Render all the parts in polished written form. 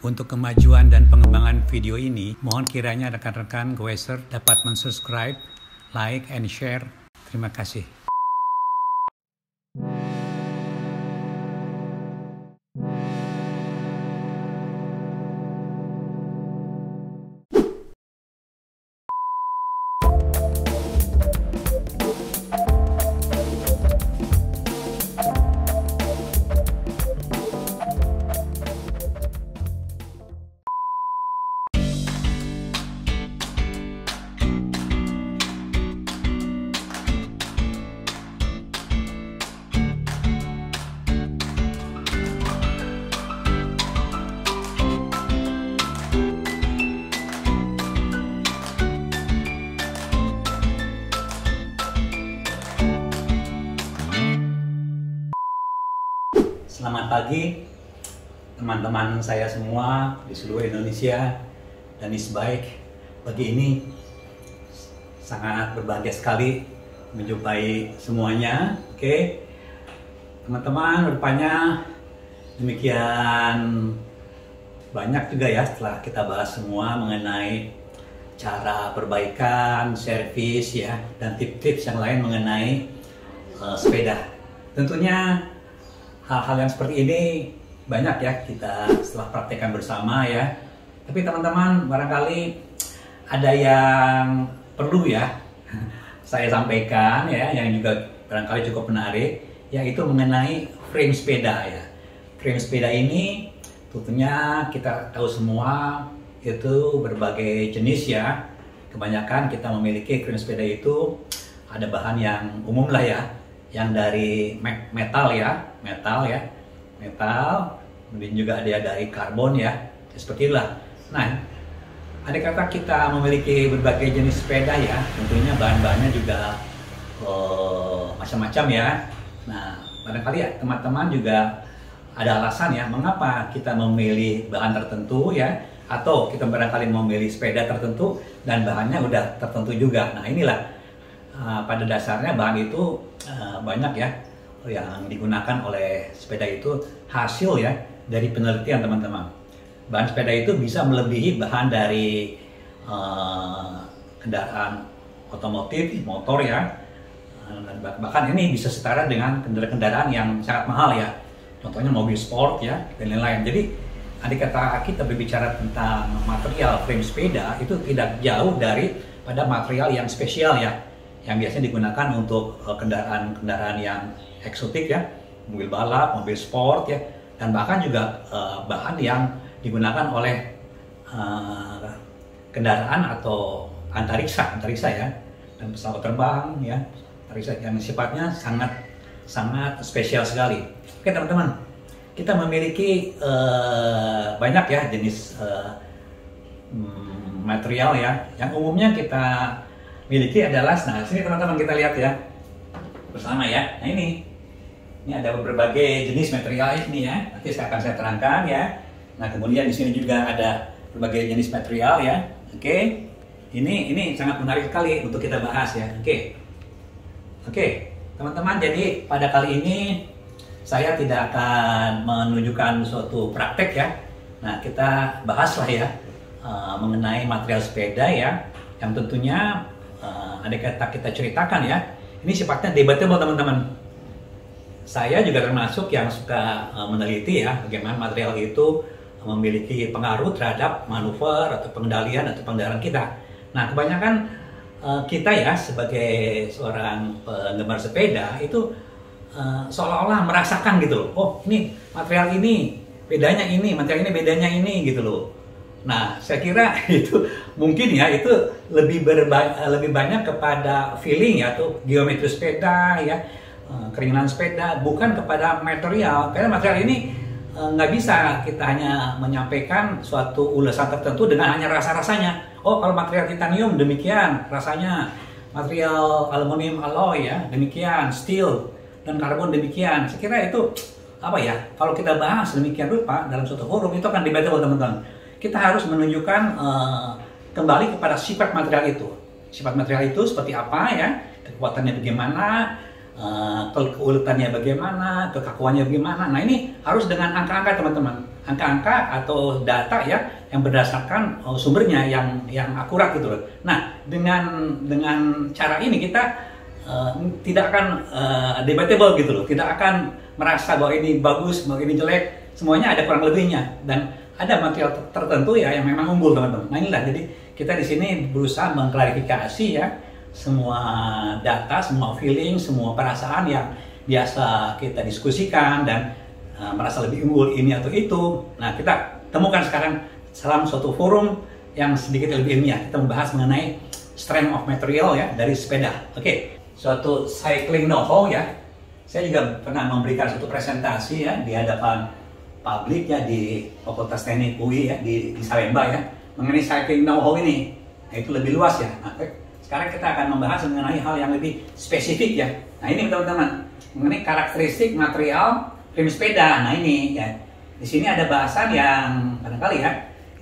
Untuk kemajuan dan pengembangan video ini, mohon kiranya rekan-rekan Goeser dapat mensubscribe, like, and share. Terima kasih. Selamat pagi teman-teman saya semua di seluruh Indonesia dan Isbaik. Pagi ini sangat berbahagia sekali menjumpai semuanya. Oke, teman-teman, rupanya demikian banyak juga ya setelah kita bahas semua mengenai cara perbaikan, servis ya, dan tips-tips yang lain mengenai sepeda. Tentunya hal-hal yang seperti ini banyak ya kita setelah praktekkan bersama ya. Tapi teman-teman, barangkali ada yang perlu ya saya sampaikan ya, yang juga barangkali cukup menarik, yaitu mengenai frame sepeda ya. Frame sepeda ini tentunya kita tahu semua itu berbagai jenis ya. Kebanyakan kita memiliki frame sepeda itu ada bahan yang umum lah ya, yang dari metal, kemudian juga ada dari karbon ya, seperti itulah. Nah, ada kata kita memiliki berbagai jenis sepeda ya, tentunya bahan-bahannya juga macam-macam ya. Nah, barangkali ya teman-teman juga ada alasan ya mengapa kita memilih bahan tertentu ya, atau kita barangkali memilih sepeda tertentu dan bahannya udah tertentu juga. Nah, inilah pada dasarnya bahan itu banyak ya yang digunakan oleh sepeda itu hasil ya dari penelitian teman-teman. Bahan sepeda itu bisa melebihi bahan dari kendaraan otomotif, motor ya, bahkan ini bisa setara dengan kendaraan yang sangat mahal ya, contohnya mobil sport ya dan lain-lain. Jadi andai kata kita berbicara tentang material frame sepeda itu tidak jauh dari pada material yang spesial ya, yang biasanya digunakan untuk kendaraan-kendaraan yang eksotik ya, mobil balap, mobil sport ya, dan bahkan juga bahan yang digunakan oleh kendaraan atau antariksa ya, dan pesawat terbang ya, antariksa yang sifatnya sangat spesial sekali. Oke teman-teman, kita memiliki banyak ya jenis material ya, yang umumnya kita miliki adalah, nah sini teman-teman kita lihat ya bersama ya. Nah ini ada berbagai jenis material ini ya, nanti akan saya terangkan ya. Nah kemudian di sini juga ada berbagai jenis material ya. Oke, ini sangat menarik sekali untuk kita bahas ya. Oke teman-teman, jadi pada kali ini saya tidak akan menunjukkan suatu praktek ya. Nah kita bahaslah ya mengenai material sepeda ya, yang tentunya andai kata kita ceritakan ya, ini sifatnya debatable teman-teman. Saya juga termasuk yang suka meneliti ya bagaimana material itu memiliki pengaruh terhadap manuver atau pengendalian atau pengendaraan kita. Nah kebanyakan kita ya sebagai seorang penggemar sepeda itu seolah-olah merasakan gitu loh, oh ini material ini bedanya ini, material ini bedanya ini gitu loh. Nah, saya kira itu mungkin ya itu lebih banyak kepada feeling ya, atau geometri sepeda ya, keringanan sepeda, bukan kepada material. Karena material ini nggak bisa kita hanya menyampaikan suatu ulasan tertentu dengan hanya rasa-rasanya. Oh, kalau material titanium demikian rasanya, material aluminium alloy ya demikian, steel dan karbon demikian. Saya kira itu apa ya? Kalau kita bahas demikian rupa dalam suatu forum itu akan debatable teman-teman. Kita harus menunjukkan kembali kepada sifat material itu. Sifat material itu seperti apa ya, kekuatannya bagaimana, keuletannya bagaimana, kekakuannya bagaimana. Nah ini harus dengan angka-angka teman-teman. angka-angka atau data ya yang berdasarkan sumbernya yang akurat gitu loh. Nah, dengan cara ini kita tidak akan debatable gitu loh, tidak akan merasa bahwa ini bagus, bahwa ini jelek, semuanya ada kurang lebihnya dan ada material tertentu ya yang memang unggul teman-teman. Nah inilah, jadi kita di sini berusaha mengklarifikasi ya semua data, semua feeling, semua perasaan yang biasa kita diskusikan dan merasa lebih unggul ini atau itu. Nah kita temukan sekarang dalam suatu forum yang sedikit lebih ilmiah. Kita membahas mengenai strength of material ya dari sepeda. Oke, suatu cycling know-how ya. Saya juga pernah memberikan suatu presentasi ya di hadapan publik ya di Fakultas Teknik UI ya di Salemba ya mengenai cycling know-how ini. Nah, itu lebih luas ya. Nah, sekarang kita akan membahas mengenai hal yang lebih spesifik ya. Nah ini teman-teman mengenai karakteristik material frame sepeda. Nah ini ya di sini ada bahasan yang barangkali ya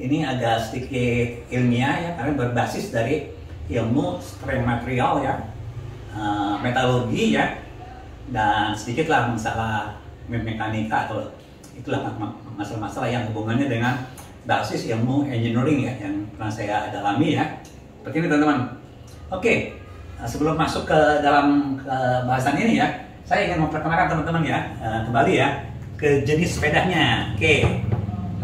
ini agak sedikit ilmiah ya karena berbasis dari ilmu strength material ya, metalurgi ya, dan sedikitlah masalah mekanika atau itulah masalah-masalah yang hubungannya dengan basis ilmu engineering ya yang pernah saya dalami ya. Seperti ini teman-teman. Oke, sebelum masuk ke dalam bahasan ini ya, saya ingin memperkenalkan teman-teman ya kembali ya ke jenis sepedanya. Oke,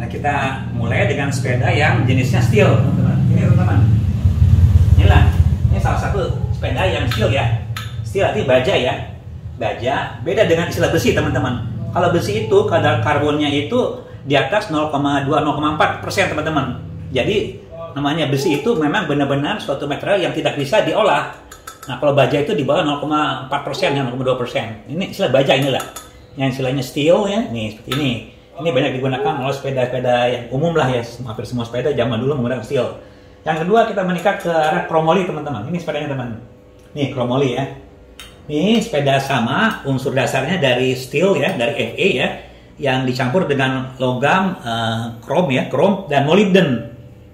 nah kita mulai dengan sepeda yang jenisnya steel teman-teman. Ini teman-teman. Inilah, ini salah satu sepeda yang steel ya. Steel artinya baja ya. Baja beda dengan istilah besi teman-teman. Kalau besi itu kadar karbonnya itu di atas 0,2-0,4% teman-teman. Jadi namanya besi itu memang benar-benar suatu material yang tidak bisa diolah. Nah kalau baja itu di bawah 0,4%, 0,2%. Ini istilah baja inilah. Yang istilahnya steel ya, nih seperti ini. Ini banyak digunakan oleh sepeda-sepeda yang umum lah ya. Hampir semua sepeda zaman dulu menggunakan steel. Yang kedua kita meningkat ke arah kromoli teman-teman. Ini sepedanya teman. Nih kromoli ya. Ini sepeda sama, unsur dasarnya dari steel ya, dari Fe ya, yang dicampur dengan logam krom ya, krom dan molybden.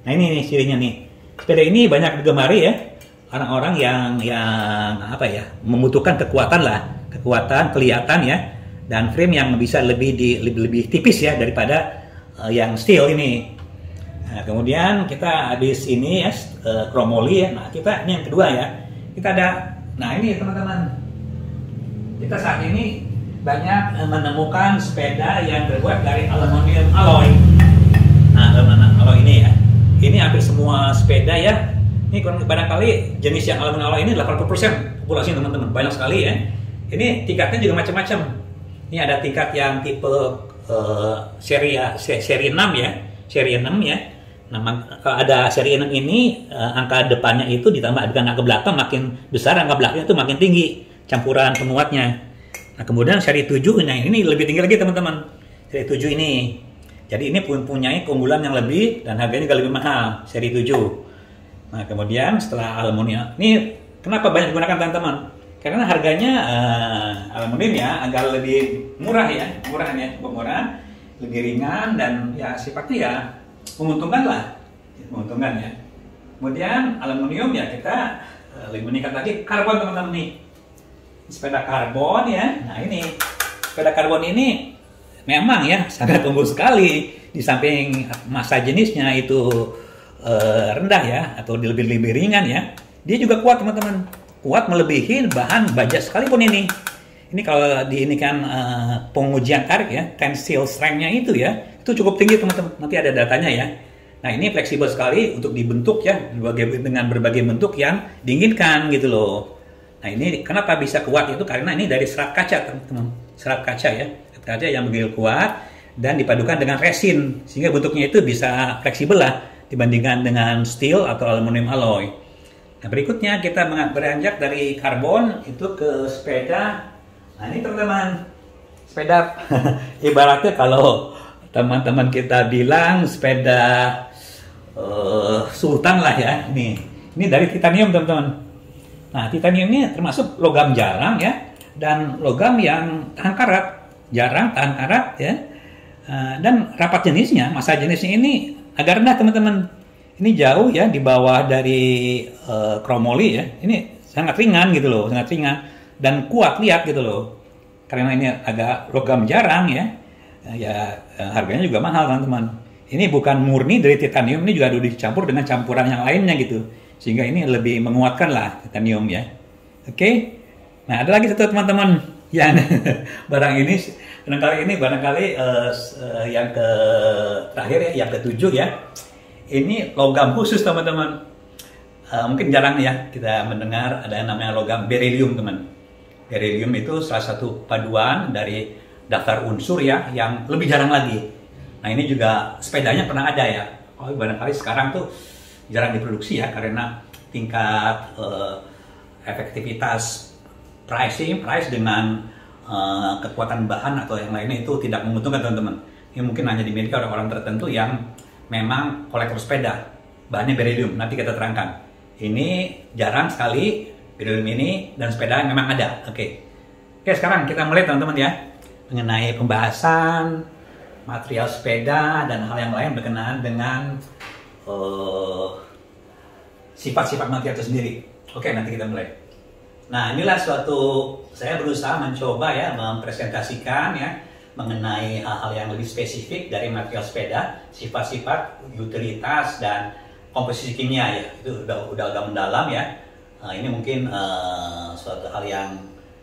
Nah ini nih cirinya nih. Sepeda ini banyak digemari ya, orang-orang yang apa ya, membutuhkan kekuatan lah, kekuatan kelihatan ya, dan frame yang bisa lebih tipis ya daripada yang steel ini. Nah, kemudian kita habis ini ya, kromoli ya. Nah kita ini yang kedua ya, kita ada, nah ini teman-teman. Kita saat ini banyak menemukan sepeda yang terbuat dari aluminium alloy. Nah, aluminium alloy ini ya. Ini hampir semua sepeda ya. Ini barangkali jenis yang aluminium alloy ini 80% populasi teman-teman. Banyak sekali ya. Ini tingkatnya juga macam-macam. Ini ada tingkat yang tipe seri 6 ya. Seri 6 ya. Nah, kalau ada seri 6 ini angka depannya itu ditambah dengan angka belakang makin besar, angka belakangnya itu makin tinggi campuran pemuatnya. Nah kemudian seri 7 nah ini lebih tinggi lagi teman-teman. Seri 7 ini. Jadi ini mempunyai keunggulan yang lebih dan harganya juga lebih mahal, seri 7. Nah kemudian setelah aluminium, ini kenapa banyak digunakan teman-teman? Karena harganya aluminium ya agak lebih murah ya, cukup murah, lebih ringan dan ya sifatnya ya menguntungkan lah, menguntungkan ya. Kemudian aluminium ya kita lebih meningkat lagi karbon teman-teman nih. Sepeda karbon ya. Nah ini sepeda karbon ini memang ya sangat unggul sekali. Di samping massa jenisnya itu rendah ya atau lebih ringan ya, dia juga kuat teman-teman. Kuat melebihi bahan baja sekalipun ini. Ini kalau di ini kan pengujian tarik ya, tensile strength-nya itu ya, itu cukup tinggi teman-teman. Nanti ada datanya ya. Nah ini fleksibel sekali untuk dibentuk ya dengan berbagai bentuk yang diinginkan gitu loh. Nah ini kenapa bisa kuat itu karena ini dari serat kaca teman-teman, serat kaca ya, serat kaca yang begitu kuat dan dipadukan dengan resin sehingga bentuknya itu bisa fleksibel lah dibandingkan dengan steel atau aluminium alloy. Nah berikutnya kita beranjak dari karbon itu ke sepeda. Nah ini teman-teman sepeda ibaratnya kalau teman-teman kita bilang sepeda sultan lah ya, ini dari titanium teman-teman. Nah, titanium ini termasuk logam jarang ya, dan logam yang tahan karat, jarang tahan karat ya, dan rapat jenisnya, massa jenisnya ini agak rendah teman-teman. Ini jauh ya di bawah dari kromoli ya. Ini sangat ringan gitu loh, sangat ringan dan kuat lihat gitu loh. Karena ini agak logam jarang ya, ya harganya juga mahal teman-teman. Ini bukan murni dari titanium, ini juga udah dicampur dengan campuran yang lainnya gitu, sehingga ini lebih menguatkan lah titanium ya. Oke. Nah, ada lagi satu teman-teman yang barang ini barangkali yang ke terakhir ya, yang ketujuh ya. Ini logam khusus teman-teman. Mungkin jarang ya kita mendengar ada yang namanya logam beryllium teman. Beryllium itu salah satu paduan dari daftar unsur ya yang lebih jarang lagi. Nah, ini juga sepedanya pernah ada ya. Oh, barangkali sekarang tuh jarang diproduksi ya karena tingkat efektivitas price dengan kekuatan bahan atau yang lainnya itu tidak menguntungkan teman-teman. Ini mungkin hanya dimiliki oleh orang tertentu yang memang kolektor sepeda. Bahannya beryllium, nanti kita terangkan. Ini jarang sekali beryllium ini dan sepeda memang ada. Oke, sekarang kita mulai teman-teman ya mengenai pembahasan material sepeda dan hal yang lain berkenaan dengan sifat-sifat material itu sendiri. Oke, nanti kita mulai. Nah, inilah saya berusaha mencoba ya mempresentasikan ya mengenai hal-hal yang lebih spesifik dari material sepeda, sifat-sifat, utilitas dan komposisi kimia ya. Itu udah mendalam ya. Ini mungkin suatu hal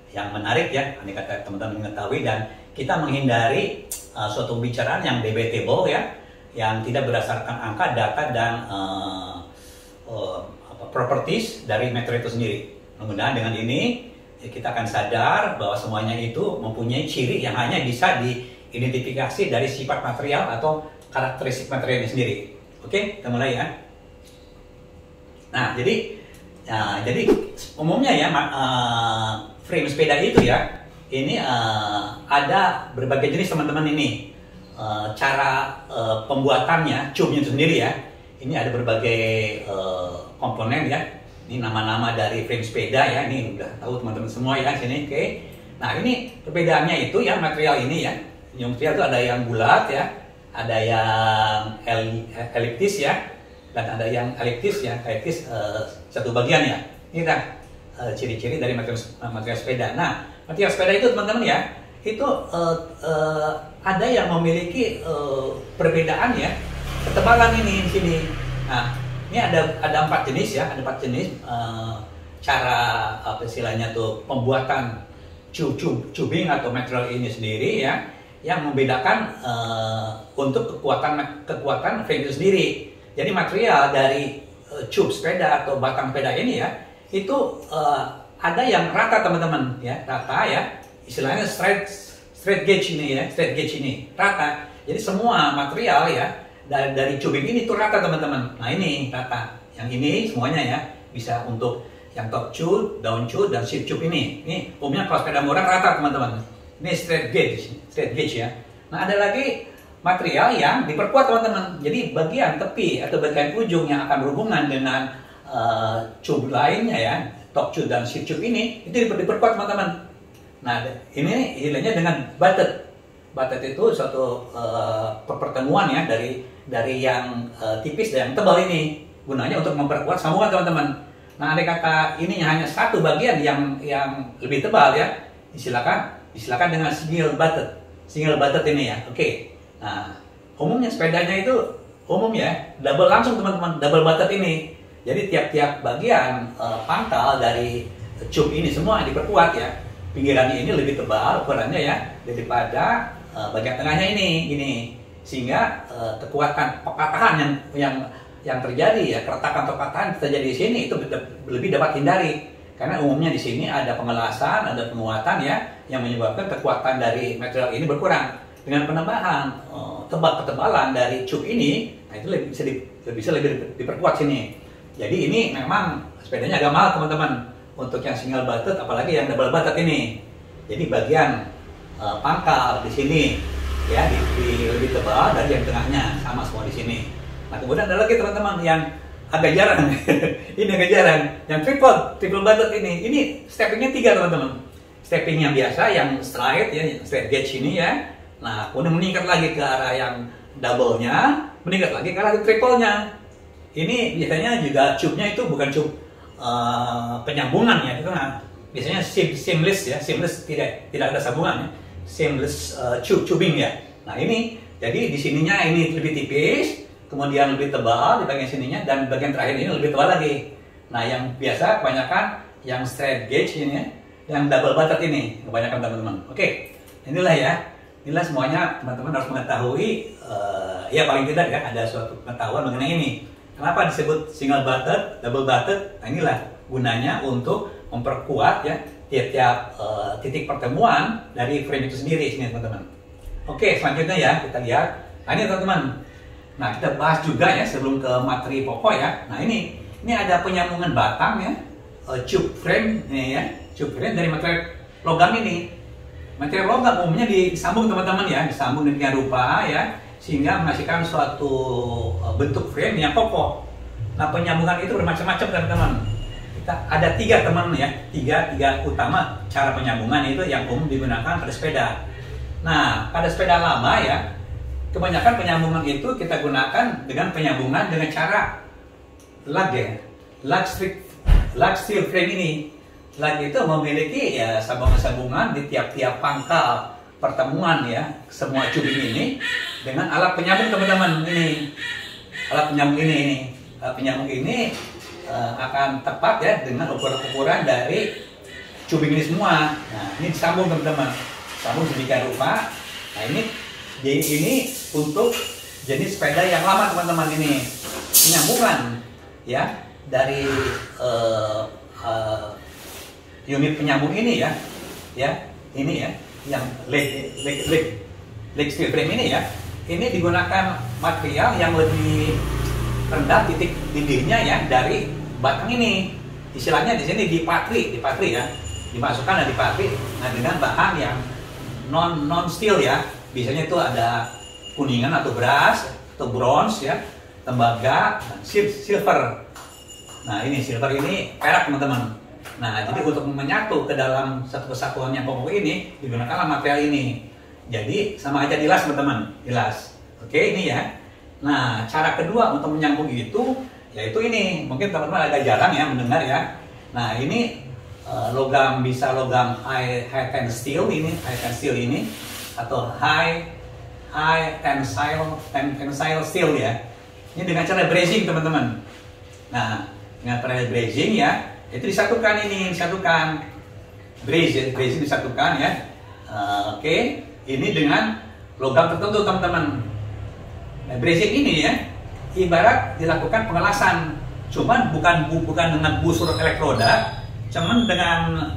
yang menarik ya, ini kata teman-teman mengetahui, dan kita menghindari suatu pembicaraan yang debatable ya, yang tidak berdasarkan angka, data dan properties dari material itu sendiri. Mudah-mudahan dengan ini kita akan sadar bahwa semuanya itu mempunyai ciri yang hanya bisa diidentifikasi dari sifat material atau karakteristik materialnya sendiri. Oke, kita mulai ya. Nah, jadi umumnya ya frame sepeda itu ya, ini ada berbagai jenis teman-teman ini. Cara pembuatannya, tube-nya itu sendiri ya. Ini ada berbagai komponen ya. Ini nama-nama dari frame sepeda ya, ini udah tahu teman-teman semua ya sini. Oke. Nah, ini perbedaannya itu ya material ini ya. Yang material itu ada yang bulat ya, ada yang eliptis ya, dan ada yang eliptis ya, satu bagian ya. Ini kan ciri-ciri dari material sepeda. Nah, material sepeda itu teman-teman ya, itu ada yang memiliki perbedaan ya, ketebalan ini di sini. Nah, ini ada 4 jenis ya, ada 4 jenis cara apa istilahnya tuh pembuatan tubing atau material ini sendiri ya, yang membedakan untuk kekuatan frame itu sendiri. Jadi material dari tube sepeda atau batang sepeda ini ya, itu ada yang rata teman-teman ya, rata ya, istilahnya straight gauge ini ya, straight gauge ini rata. Jadi semua material ya dari tubing ini tuh rata teman-teman. Nah, ini rata. Yang ini semuanya ya bisa untuk yang top tube, down tube, dan sheet tube ini. Ini umumnya kalau sepeda murah rata teman-teman. Ini straight gauge ya. Nah, ada lagi material yang diperkuat teman-teman. Jadi bagian tepi atau bagian ujung yang akan berhubungan dengan tube lainnya ya, top tube dan sheet tube ini itu diperkuat teman-teman. Nah, ini istilahnya dengan butted. Butted itu suatu pertemuan ya dari yang tipis dan yang tebal ini, gunanya untuk memperkuat sambungan teman-teman. Nah, andai kata ini hanya satu bagian yang lebih tebal ya, silakan dengan single butted ini ya. Oke. Nah, umumnya sepedanya itu umum ya double langsung teman-teman, double butted ini. Jadi tiap-tiap bagian pangkal dari tube ini semua diperkuat ya. Pinggirannya ini lebih tebal ukurannya ya daripada bagian tengahnya ini, sehingga kekuatan pepatahan yang terjadi ya, keretakan atau patahan terjadi di sini itu lebih dapat hindari, karena umumnya di sini ada pengelasan, ada penguatan ya, yang menyebabkan kekuatan dari material ini berkurang. Dengan penambahan ketebalan dari tube ini, nah itu bisa lebih diperkuat sini. Jadi ini memang sepedanya agak mahal teman-teman untuk yang single butted, apalagi yang double butted ini. Jadi bagian pangkal di sini ya lebih tebal dari yang tengahnya, sama semua di sini. Nah, kemudian ada lagi teman-teman yang agak jarang. Ini agak jarang, yang triple butted ini steppingnya 3 teman-teman. Stepping yang biasa, yang straight ya, straight gauge ini ya. Nah, kemudian meningkat lagi ke arah yang double-nya, meningkat lagi ke arah triple-nya. Ini biasanya juga tube-nya itu bukan tube penyambungan ya, itu biasanya seamless ya, seamless tidak ada sambungan ya. Seamless tubing ya. Nah ini, jadi di sininya ini lebih tipis, kemudian lebih tebal di bagian sininya, dan bagian terakhir ini lebih tebal lagi. Nah yang biasa kebanyakan yang straight gauge ini ya, yang double butted ini kebanyakan teman-teman. Oke, inilah ya, inilah semuanya teman-teman harus mengetahui. Ya paling tidak ya ada suatu pengetahuan mengenai ini. Kenapa disebut single butted, double butted? Nah inilah gunanya untuk memperkuat ya tiap-tiap titik pertemuan dari frame itu sendiri sini teman-teman. Oke, selanjutnya ya kita lihat. Nah ini teman-teman. Nah kita bahas juga ya sebelum ke materi pokok ya. Nah ini ada penyambungan batang ya, tube frame ini ya, tube frame dari material logam ini. Material logam umumnya disambung teman-teman ya, disambung demikian rupa ya, sehingga menghasilkan suatu bentuk frame yang kokoh. Nah penyambungan itu bermacam-macam teman-teman. Kita ada tiga teman ya, tiga utama cara penyambungan itu yang umum digunakan pada sepeda. Nah pada sepeda lama ya, kebanyakan penyambungan itu kita gunakan dengan penyambungan dengan cara lug ya, lug steel frame ini. Lug itu memiliki ya sambungan-sambungan di tiap-tiap pangkal pertemuan ya, semua tubing ini dengan alat penyambung teman-teman ini. Alat penyambung ini, alat penyambung ini akan tepat ya dengan ukuran-ukuran dari tubing ini semua. Nah ini disambung teman-teman, sambung sedemikian rupa. Nah ini untuk jenis sepeda yang lama teman-teman, ini penyambungan ya dari unit penyambung ini ya, ini ya yang leg steel frame ini ya, ini digunakan material yang lebih rendah titik didihnya ya dari batang ini. Istilahnya di sini dipatri ya, dimasukkan dan dipatri. Nah dengan bahan yang non steel ya, biasanya itu ada kuningan atau brass atau bronze ya, tembaga, dan silver. Nah ini silver ini perak teman-teman. Nah jadi untuk menyatu ke dalam satu kesatuan yang kokoh ini digunakanlah material ini. Jadi sama aja dilas teman-teman, dilas. Oke ini ya. Nah cara kedua untuk menyambung itu yaitu ini, mungkin teman-teman agak jarang ya mendengar ya. Nah ini logam, bisa logam high tensile ini atau high tensile steel ya. Ini dengan cara brazing teman-teman. Nah dengan cara brazing ya, itu disatukan brazing disatukan ya. Oke, ini dengan logam tertentu teman-teman. Nah, brazing ini ya ibarat dilakukan pengelasan, cuman bukan dengan busur elektroda, cuman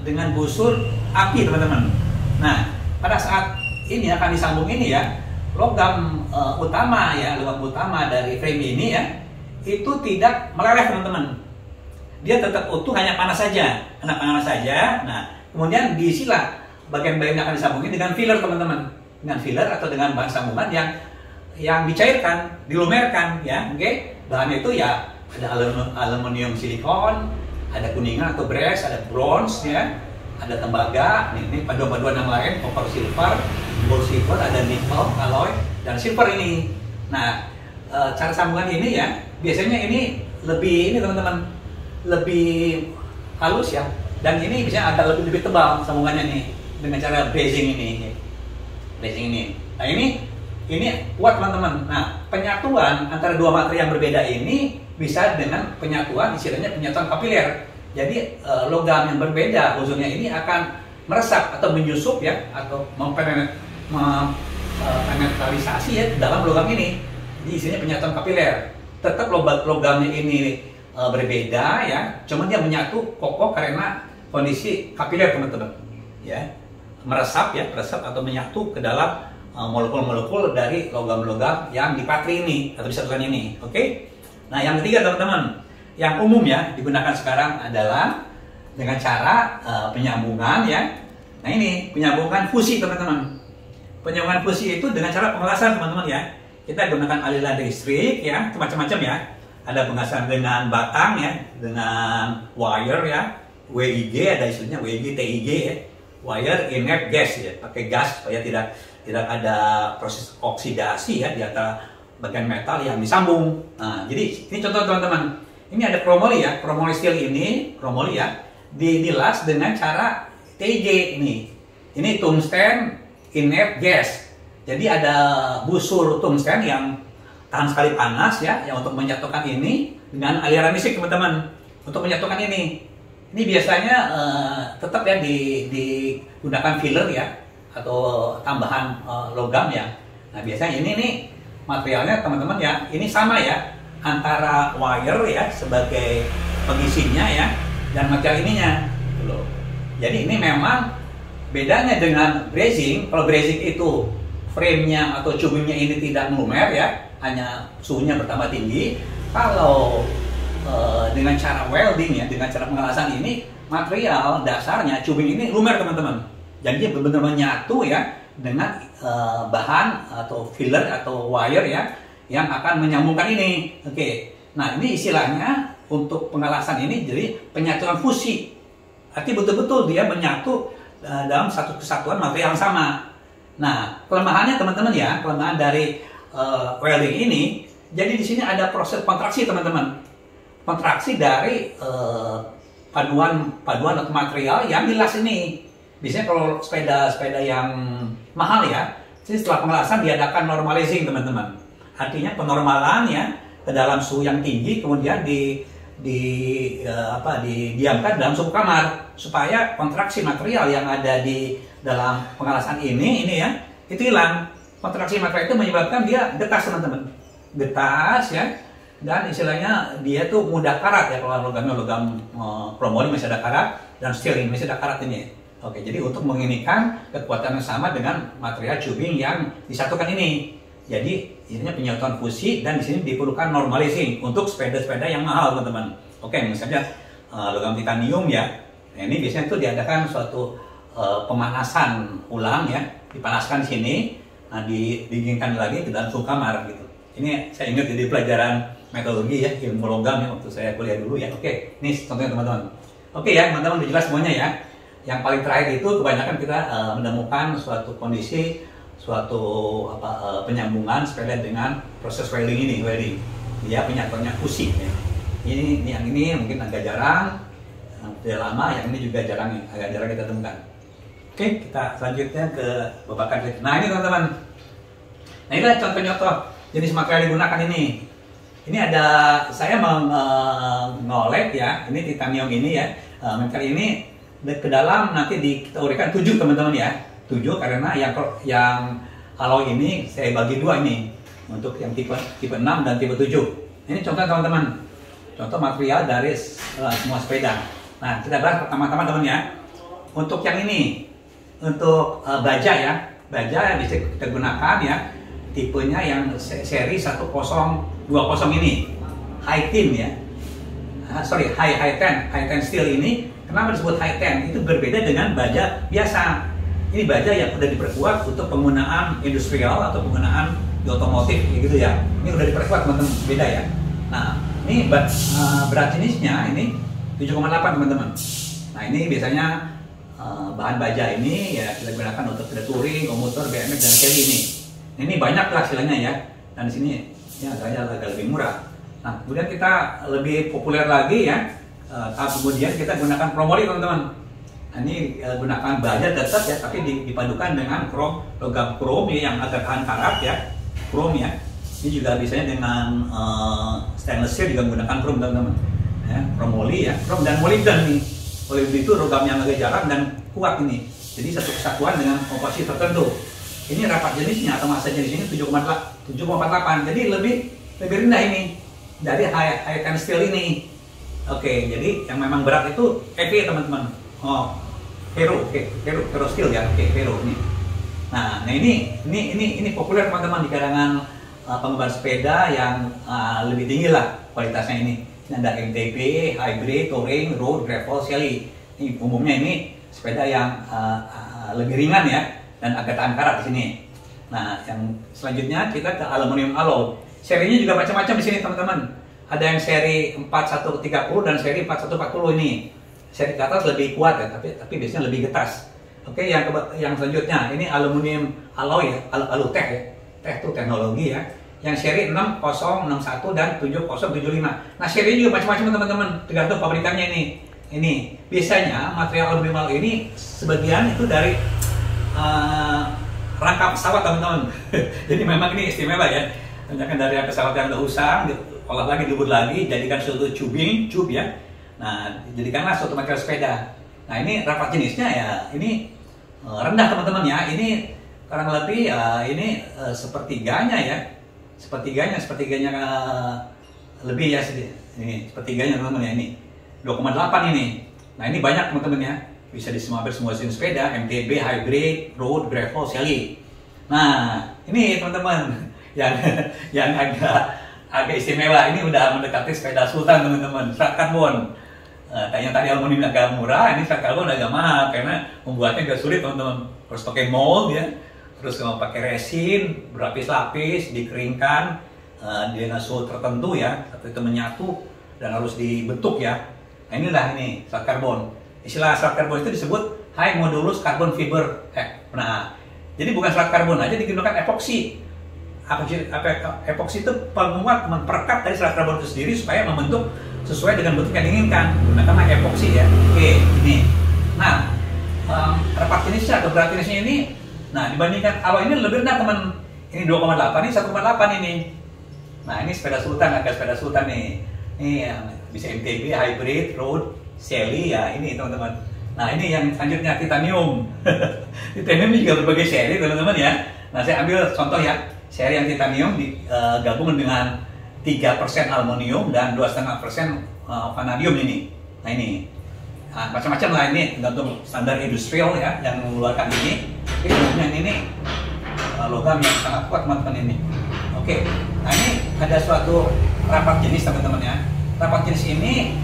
dengan busur api teman-teman. Nah pada saat ini akan disambung ini ya, logam utama dari frame ini ya itu tidak meleleh teman-teman. Dia tetap utuh, hanya panas saja. Nah, kemudian diisilah bagian-bagian yang akan disambungin dengan filler teman-teman. Dengan filler atau dengan bahan sambungan yang dicairkan, dilumerkan ya. Oke. Bahannya itu ya ada aluminium silikon, ada kuningan atau brass, ada bronze ya, ada tembaga. Ini paduan-paduan yang lain, copper silver, gold silver, ada nickel, alloy, dan silver ini. Nah, cara sambungan ini ya, biasanya ini lebih teman-teman, lebih halus ya, dan ini bisa agak lebih tebal sambungannya nih dengan cara brazing ini. Nah ini kuat teman-teman. Nah penyatuan antara dua material yang berbeda ini bisa dengan penyatuan, istilahnya penyatuan kapiler. Jadi logam yang berbeda ujungnya ini akan meresap atau menyusup ya, atau mempenetralisasi ya dalam logam ini. Jadi isinya penyatuan kapiler. Tetap logamnya ini berbeda ya, cuman dia menyatu kokoh karena kondisi kapiler teman-teman ya, meresap atau menyatu ke dalam molekul-molekul dari logam-logam yang dipatri ini atau disatukan ini. Oke. Nah yang ketiga teman-teman, yang umum ya digunakan sekarang adalah dengan cara penyambungan ya. Nah ini penyambungan fusi teman-teman. Penyambungan fusi itu dengan cara pengelasan teman-teman ya. Kita gunakan aliran listrik ya, macam-macam ya. Ada pengelasan dengan batang ya, dengan wire ya, WIG, ada istilahnya WIG, TIG ya, wire inert gas ya, pakai gas supaya tidak ada proses oksidasi ya di antara bagian metal yang disambung. Nah, jadi ini contoh teman-teman. Ini ada chromoly ya, chromoly steel ini, chromoly ya, dilas dengan cara TIG ini. Ini tungsten inert gas. Jadi ada busur tungsten yang tahan sekali panas ya, yang untuk menyatukan ini dengan aliran listrik teman-teman. Untuk menyatukan ini biasanya tetap ya digunakan filler ya, atau tambahan logam ya. Nah biasanya ini nih materialnya teman-teman ya, ini sama ya, antara wire ya sebagai pengisinya ya, dan material ininya gitu loh. Jadi ini memang bedanya dengan brazing. Kalau brazing itu frame-nya atau tubingnya ini tidak melumer ya, hanya suhunya bertambah tinggi. Kalau dengan cara welding ya, dengan cara pengelasan ini, material dasarnya tubing ini lumer teman-teman. Jadi dia benar-benar menyatu ya dengan bahan atau filler atau wire ya, yang akan menyambungkan ini. Oke, nah ini istilahnya untuk pengelasan ini jadi penyatuan fusi. Artinya betul-betul dia menyatu dalam satu kesatuan material yang sama. Nah, kelemahannya teman-teman ya, kelemahan dari welding ini, jadi di sini ada proses kontraksi teman-teman. Kontraksi dari paduan atau material yang jelas ini. Biasanya kalau sepeda yang mahal ya, jadi setelah pengelasan diadakan normalizing teman-teman. Artinya penormalan ya ke dalam suhu yang tinggi, kemudian didiamkan dalam suhu kamar supaya kontraksi material yang ada di dalam pengelasan ini ya itu hilang. Kontraksi material itu menyebabkan dia getas teman-teman, getas ya, dan istilahnya dia tuh mudah karat ya. Kalau logam chrome masih ada karat, dan steel ini masih ada karat ini. Oke, jadi untuk menginikan kekuatan yang sama dengan material tubing yang disatukan ini. Jadi ininya penyatuan fusi, dan di sini diperlukan normalizing untuk sepeda-sepeda yang mahal teman-teman. Oke, misalnya logam titanium ya. Nah, ini biasanya itu diadakan suatu pemanasan ulang ya, dipanaskan di sini, nah didinginkan lagi ke dalam suhu kamar gitu. Ini saya ingat jadi pelajaran metodologi ya, ilmu logam ya waktu saya kuliah dulu ya. Oke, ini contohnya teman-teman. Oke ya, teman-teman udah jelas semuanya ya. Yang paling terakhir itu kebanyakan kita menemukan suatu kondisi, suatu penyambungan sepeda dengan proses welding ini, dia penyatuannya fusi ya. Ini yang ini mungkin agak jarang, tidak lama, yang ini juga agak jarang kita temukan. Oke, kita selanjutnya ke babakan. Nah ini teman-teman, nah inilah contoh-contoh jenis material digunakan ini. Ini ada, saya mengolek ya, ini titanium ini ya, material ini ke dalam nanti kita uraikan 7 teman-teman ya, 7 karena yang alloy ini saya bagi 2 ini, untuk yang tipe 6 dan tipe 7. Ini contoh teman-teman, contoh material dari semua sepeda. Nah kita bahas pertama-tama teman ya, untuk yang ini, untuk baja ya, baja bisa kita gunakan ya, tipenya yang seri 1020 ini, high tin ya, high ten steel ini. Kenapa disebut high ten? Itu berbeda dengan baja biasa. Ini baja yang sudah diperkuat untuk penggunaan industrial atau penggunaan di otomotif gitu ya. Ini udah diperkuat teman-teman, beda ya. Nah ini berat jenisnya ini 7,8 teman-teman. Nah ini biasanya bahan baja ini ya kita gunakan untuk sepeda touring, komuter, BMX dan Kelly ini. Ini banyak lah hasilnya ya. Dan di sini ya agak lebih murah. Nah kemudian kita lebih populer lagi ya. Kemudian kita gunakan chromoli teman-teman. Nah, ini gunakan baja tetap ya, tapi dipadukan dengan logam chrome yang agak tahan karat ya, chrome ya. Ini juga biasanya dengan stainless steel juga menggunakan chrome teman-teman. Ya, chromoli ya, chrome dan molybden nih. Molybden itu logam yang agak jarang dan kuat ini. Jadi satu kesatuan dengan komposisi tertentu. Ini rapat jenisnya atau massa jenis ini 7,8. Jadi lebih rendah ini dari high ten steel ini. Oke, jadi yang memang berat itu EV teman-teman. Oh, Hero steel ya. Oke, Hero ini. Nah ini populer teman-teman di kalangan penggemar sepeda yang lebih tinggi lah kualitasnya ini. Ini ada MTB, hybrid, touring, road, gravel, Shelly. Ini umumnya ini sepeda yang lebih ringan ya dan agak tahan karat di sini. Nah, yang selanjutnya kita ke aluminium alloy. Serinya juga macam-macam di sini teman-teman. Ada yang seri 4130 dan seri 4140 ini. Seri ke atas lebih kuat ya, tapi biasanya lebih getas. Oke, yang selanjutnya ini aluminium alloy ya, alutech ya. Tech itu teknologi ya. Yang seri 6061 dan 7075. Nah, seri juga macam-macam teman-teman, tergantung pabrikannya ini. Ini biasanya material aluminium alloy ini sebagian itu dari rangka pesawat teman-teman. Jadi memang ini istimewa ya. Tanyakan dari pesawat yang udah usang, olah lagi, dilebur lagi, jadikan suatu tube ya. Nah, jadikanlah suatu material sepeda. Nah, ini rapat jenisnya ya, ini rendah teman-teman ya. Ini kurang lebih ini sepertiganya ya. Sepertiganya lebih ya ini sepertiganya teman-teman ya, ini 2,8 ini. Nah, ini banyak teman-teman ya. Bisa di semua jenis sepeda, MTB, hybrid, road, gravel, Shelly. Nah, ini teman-teman yang agak istimewa. Ini udah mendekati sepeda Sultan teman-teman, serat karbon. Yang tadi aluminium agak murah, ini serat karbon agak mahal karena membuatnya agak sulit teman-teman. Harus pakai mold ya, terus pakai resin berlapis-lapis, dikeringkan dengan suhu tertentu ya, atau itu menyatu dan harus dibentuk ya. Nah, inilah ini serat karbon. Istilah serat karbon itu disebut high modulus carbon fiber. Nah, jadi bukan serat karbon aja, digunakan epoksi. Epoksi itu penguat, memperkat dari serat karbon itu sendiri supaya membentuk sesuai dengan bentuk yang diinginkan. Gunakanlah epoksi ya. Oke, ini. Nah, rapat jenisnya atau berat jenisnya ini, nah dibandingkan awal ini lebih rendah teman. Ini 2,8, ini 1,8 ini. Nah, ini sepeda Sultan, agak sepeda Sultan nih. Ini yang bisa MTB, hybrid, road, Shelly ya, ini teman-teman. Nah, ini yang selanjutnya titanium. Titanium ini juga berbagai seri teman-teman ya. Nah, saya ambil contoh ya, seri yang titanium digabung dengan 3% aluminium dan 2,5% vanadium ini. Nah, ini macam-macam lah, ini tergantung standar industrial ya yang mengeluarkan ini. Ini logam yang sangat kuat teman-teman ini. Oke, nah ini ada suatu rapat jenis teman-teman ya. Rapat jenis ini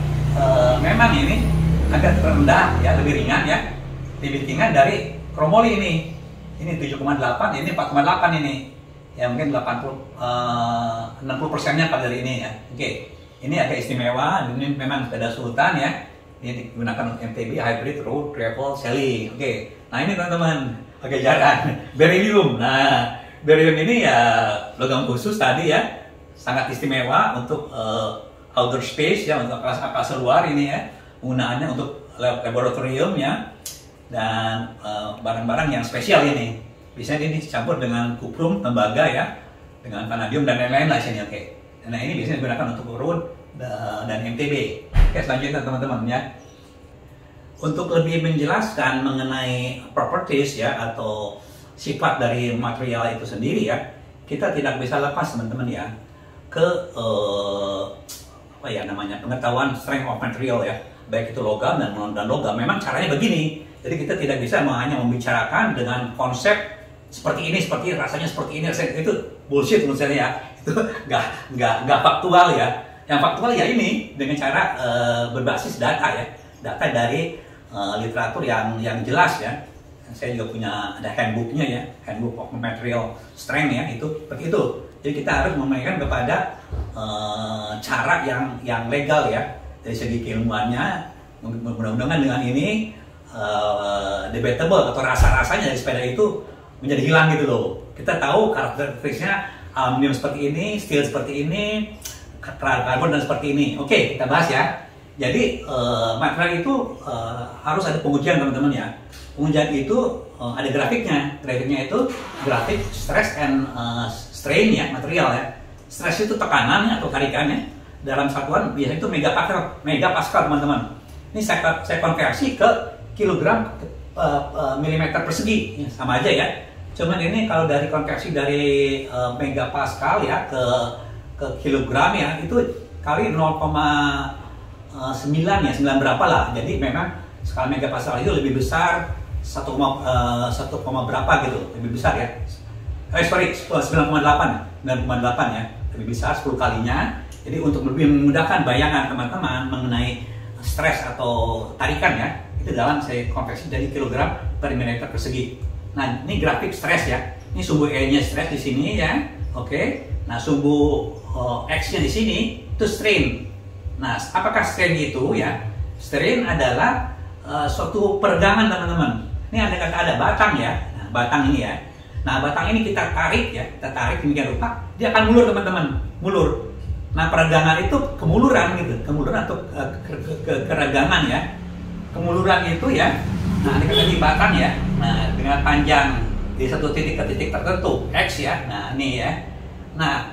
memang ini agak rendah ya, lebih ringan ya, lebih ringan dari kromoli ini. Ini 7,8, ini 4,8 ini. Ya mungkin 60%-nya pada dari ini ya. Oke, ini agak istimewa. Ini memang sepeda Sultan ya. Ini digunakan MTB, hybrid, road, gravel, Shelly. Oke, nah ini teman-teman agak jarang. Beryllium. Nah, beryllium ini ya logam khusus tadi ya, sangat istimewa untuk outer space ya, untuk angkasa luar ini ya, penggunaannya untuk laboratorium ya, dan barang-barang yang spesial ini. Biasanya ini dicampur dengan kuprum, tembaga ya, dengan vanadium dan lain-lain lah sini. Oke. Nah, ini biasanya digunakan untuk road dan MTB. Oke, selanjutnya teman-teman ya. Untuk lebih menjelaskan mengenai properties ya atau sifat dari material itu sendiri ya, kita tidak bisa lepas teman-teman ya ke pengetahuan strength of material ya, baik itu logam dan logam. Memang caranya begini, jadi kita tidak bisa hanya membicarakan dengan konsep seperti ini, rasanya seperti ini, itu bullshit menurut saya ya. Itu nggak faktual ya. Yang faktual ya ini dengan cara berbasis data ya, data dari literatur yang jelas ya. Saya juga punya ada handbooknya ya, handbook of material strength ya, itu seperti itu. Jadi kita harus memainkan kepada cara yang legal ya, dari segi keilmuannya. Mudah-mudahan dengan ini debatable atau rasa-rasanya dari sepeda itu menjadi hilang gitu loh. Kita tahu karakteristiknya aluminium seperti ini, steel seperti ini, karbon dan seperti ini. Oke, kita bahas ya. Jadi material itu harus ada pengujian teman-teman ya. Pengujian itu ada grafiknya. Grafiknya itu grafik stress and strain ya, material ya. Stress itu tekanannya atau tarikannya dalam satuan biasanya itu megapascal teman-teman. Ini saya konversi ke kilogram milimeter persegi, sama aja ya. Cuman ini kalau dari konversi dari megapascal ya ke kilogram ya, itu kali 0,9 ya, 9 berapa lah. Jadi memang skala megapascal itu lebih besar 1, berapa gitu, lebih besar ya. 9,8 ya, lebih besar 10 kalinya. Jadi untuk lebih memudahkan bayangan teman-teman mengenai stres atau tarikan ya, itu dalam saya konversi dari kilogram per milimeter persegi. Nah, ini grafik stres ya. Ini sumbu E-nya stres di sini ya. Oke. Nah, sumbu X-nya di sini itu strain. Nah, apakah strain itu ya? Strain adalah suatu peregangan teman-teman. Ini ada batang ya. Nah, batang ini ya. Nah, batang ini kita tarik ya. Kita tarik demikian rupa, dia akan mulur teman-teman. Mulur. Nah, peregangan itu kemuluran gitu. Kemuluran atau keregangan ya. Kemuluran itu ya. Nah, ini kata di batang ya. Nah, dengan panjang di satu titik ke titik tertentu, X ya. Nah ini ya. Nah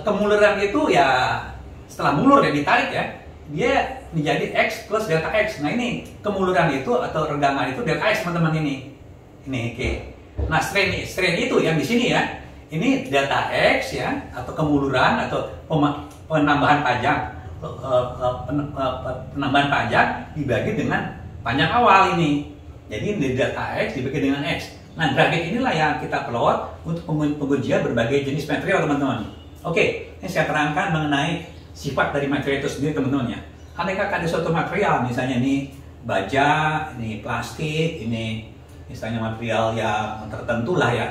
kemuluran itu ya setelah mulur ya ditarik ya, dia menjadi X plus delta X. Nah ini kemuluran itu atau renggangan itu delta X teman-teman ini. Ini oke. Nah strain itu yang di sini ya, ini delta X ya, atau kemuluran atau penambahan panjang, penambahan panjang dibagi dengan panjang awal ini. Jadi ini delta X dibagi dengan X. Nah grafik inilah yang kita plot untuk pengujian berbagai jenis material teman-teman. Oke, ini saya terangkan mengenai sifat dari material itu sendiri teman-teman ya. Andai kata ada suatu material, misalnya ini baja, ini plastik, ini misalnya material yang tertentu lah ya,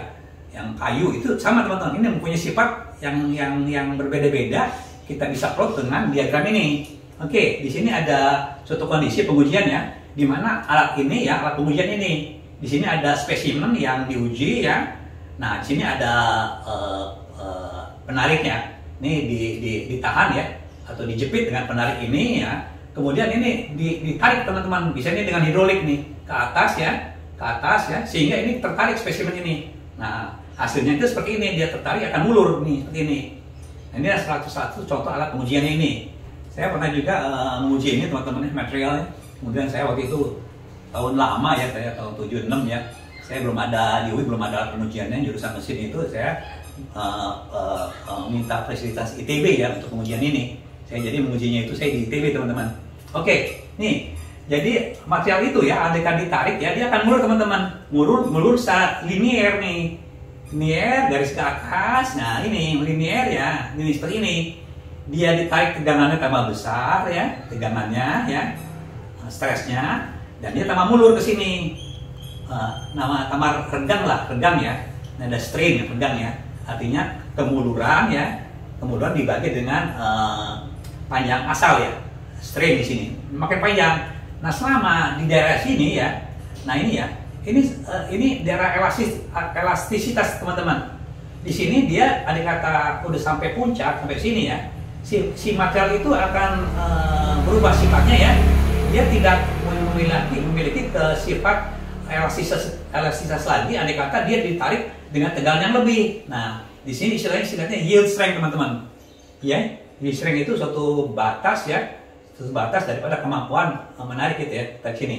yang kayu itu sama teman-teman. Ini mempunyai sifat yang berbeda-beda. Kita bisa plot dengan diagram ini. Oke, di sini ada suatu kondisi pengujian ya, di mana alat ini ya, alat pengujian ini, di sini ada spesimen yang diuji ya. Nah, di sini ada penariknya. Ini ditahan ya, atau dijepit dengan penarik ini ya. Kemudian ini ditarik teman-teman, bisa ini dengan hidrolik nih ke atas ya, sehingga ini tertarik spesimen ini. Nah hasilnya itu seperti ini, dia tertarik akan mulur nih seperti ini. Nah, ini adalah satu contoh alat pengujian ini. Saya pernah juga menguji ini teman-teman materialnya. Kemudian saya waktu itu tahun lama ya, saya tahun 76 ya. Saya belum ada di UI, belum ada alat pengujiannya, jurusan mesin itu saya minta fasilitas ITB ya untuk pengujian ini. Saya jadi mengujinya itu saya di ITB teman-teman. Oke, nih jadi material itu ya, andaikan ditarik ya, dia akan mulur teman-teman, mulur saat linier nih, linier garis ke atas. Nah ini linier ya, ini seperti ini. Dia ditarik, tegangannya tambah besar ya, tegangannya ya, stresnya, dan dia tambah mulur ke sini. Tambah renggang ya. Nah, ada strain ya, renggang ya. Artinya kemuluran ya, kemudian dibagi dengan panjang asal ya, strain di sini makin panjang. Nah selama di daerah sini ya, nah ini ya, ini daerah elastisitas teman-teman. Di sini dia ada kata udah sampai puncak sampai sini ya, si material itu akan berubah sifatnya ya. Dia tidak memiliki sifat elastisitas lagi. Andai kata dia ditarik dengan tegangan yang lebih. Nah di sini istilahnya yield strength teman-teman. Ya, yield strength itu suatu batas ya, suatu batas daripada kemampuan menarik gitu ya dari sini.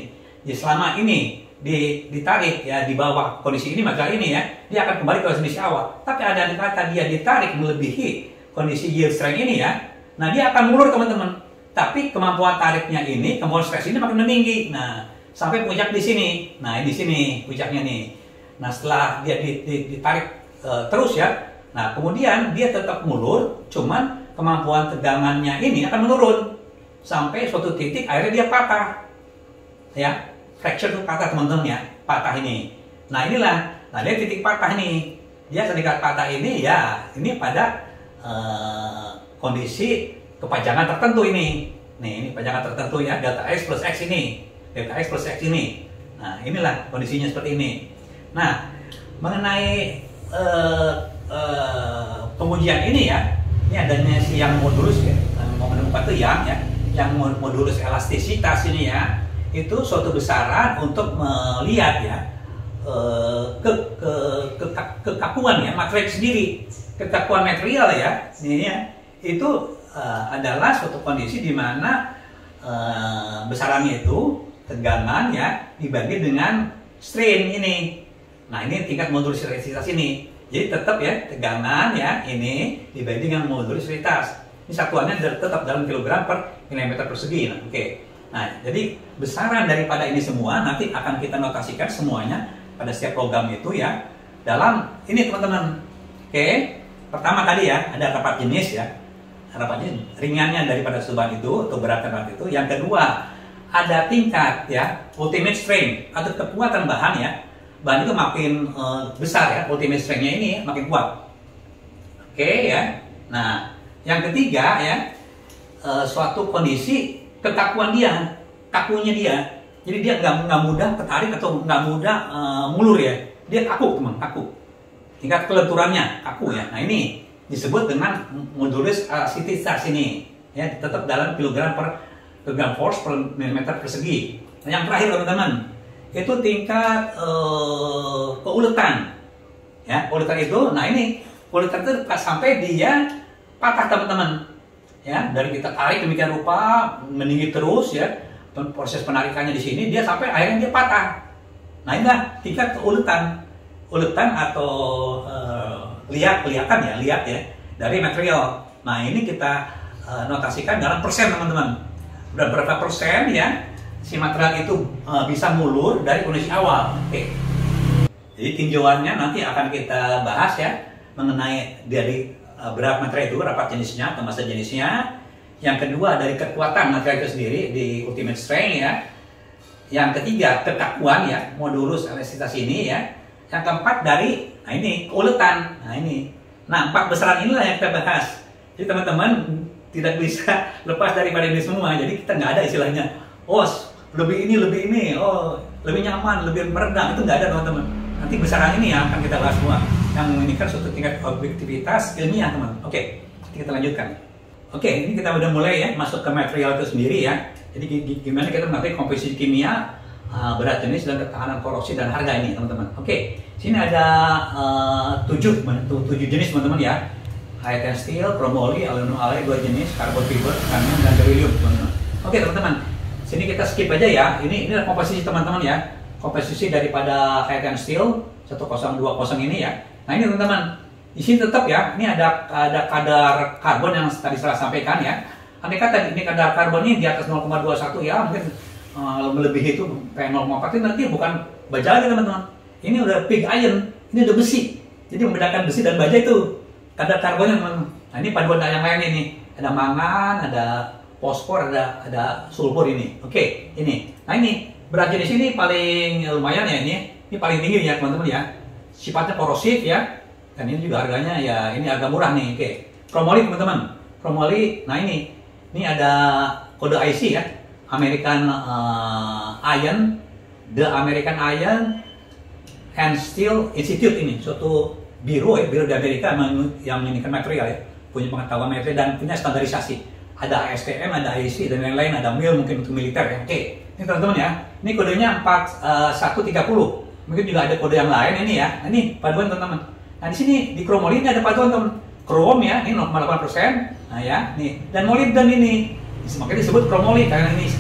Jadi selama ini ditarik ya di bawah kondisi ini, maka ini ya dia akan kembali ke kondisi awal. Tapi ada kata dia ditarik melebihi kondisi yield strength ini ya, nah dia akan mulur teman-teman. Tapi kemampuan tariknya ini, kemampuan stres ini makin meninggi. Nah sampai puncak di sini. Nah di sini puncaknya nih. Nah setelah dia ditarik terus ya, nah kemudian dia tetap mulur, cuman kemampuan tegangannya ini akan menurun sampai suatu titik akhirnya dia patah ya. Fracture itu patah teman-teman ya, patah ini. Nah inilah, nah dia titik patah nih. Dia ketika patah ini ya, ini pada kondisi kepanjangan tertentu ini. Nih ini panjangan tertentu ya, delta X plus X ini, delta X plus X ini. Nah inilah kondisinya seperti ini. Nah mengenai pengujian ini ya, ini adanya si yang modulus ya, mau menemukan itu yang modulus elastisitas ini ya. Itu suatu besaran untuk melihat ya kekakuan ya material sendiri, kekakuan material ya ini ya, itu adalah suatu kondisi di mana besarannya itu tegangan ya dibagi dengan strain ini. Nah ini tingkat modularitas ini, jadi tetap ya tegangan ya ini dibagi dengan modularitas. Ini satuannya tetap dalam kilogram per milimeter persegi. Nah, oke. Nah, jadi besaran daripada ini semua nanti akan kita notasikan semuanya pada setiap program itu ya. Dalam ini teman-teman. Oke. Pertama tadi ya, ada rapat jenis ya. Rapat jenis ringannya daripada beban itu atau beratnya itu. Yang kedua, ada tingkat ya, ultimate strength atau kekuatan bahan ya. Bahan itu makin besar ya, ultimate strength-nya ini makin kuat. Oke ya. Nah, yang ketiga ya, suatu kondisi kekakuan dia, kakunya dia. Jadi dia nggak mudah tertarik atau nggak mudah mulur ya. Dia kaku teman, kaku. Tingkat kelenturannya kaku ya. Nah ini disebut dengan modulus elastisitas ini. Ya tetap dalam kilogram force per milimeter persegi. Nah, yang terakhir teman-teman, itu tingkat keuletan ya. Uletan itu, nah ini uletan itu sampai dia patah teman-teman, ya. Dari kita tarik demikian rupa meninggi terus ya, proses penarikannya di sini dia sampai akhirnya dia patah. Nah inilah tingkat uletan atau lihat ya dari material. Nah ini kita notasikan dalam persen teman-teman. Berapa persen ya si material itu bisa mulur dari kondisi awal. Oke. Jadi tinjauannya nanti akan kita bahas ya mengenai dari berat material itu, berapa jenisnya atau massa jenisnya. Yang kedua dari kekuatan material itu sendiri di ultimate strength ya. Yang ketiga kekakuan ya, modulus elastisitas ini ya. Yang keempat dari ini keuletan. Nah 4 besaran inilah yang kita bahas. Jadi teman-teman tidak bisa lepas daripada ini semua. Jadi kita nggak ada istilahnya, oh lebih ini, oh lebih nyaman, lebih meredam, itu nggak ada teman-teman. Nanti besaran ini yang akan kita bahas semua. Yang menginginkan suatu tingkat objektivitas ilmiah teman. Oke, kita lanjutkan. Oke, ini kita udah mulai ya masuk ke material itu sendiri ya. Jadi gimana kita mengetahui komposisi kimia, berat jenis dan ketahanan korosi dan harga ini teman-teman. Oke, sini ada 7 jenis teman-teman ya. High tension steel, chromoly, aluminum alloy 2 jenis, carbon fiber, titanium dan beryllium teman-teman. Oke teman-teman, sini kita skip aja ya. Ini adalah komposisi teman-teman ya. Komposisi daripada high tension steel 1020 ini ya. Nah ini teman-teman, di sini tetap ya. Ini ada kadar karbon yang tadi saya sampaikan ya. Andai kata ini kadar karbonnya di atas 0,21 ya, mungkin melebihi itu kayak 0,4 itu nanti bukan baja lagi teman-teman. Ini udah pig iron, ini udah besi. Jadi membedakan besi dan baja itu kadar karbonnya teman-teman. Nah ini paduan yang lain ini, ada mangan, ada fosfor, ada sulfur ini. Oke, ini. Nah ini berat jenis ini paling lumayan ya ini paling tinggi ya teman-teman ya. Sifatnya korosif ya. Dan ini juga harganya ya ini agak murah nih. Oke. Chromoly teman-teman. Chromoly, nah ini ada kode IC ya. American Iron, The American Iron and Steel Institute ini suatu biro di Amerika yang menginginkan material ya, punya pengetahuan material dan punya standarisasi. Ada ASTM, ada IC dan lain-lain, ada MIL mungkin untuk militer ya. Oke, ini teman-teman ya. Ini kodenya 4130. Mungkin juga ada kode yang lain ini ya. Nah, ini paduan teman-teman. Nah di sini di chromoly ini ada paduan teman. Krom ya, ini 0,8%. Nah ya, nih dan molybden ini. Makanya disebut chromoly karena ini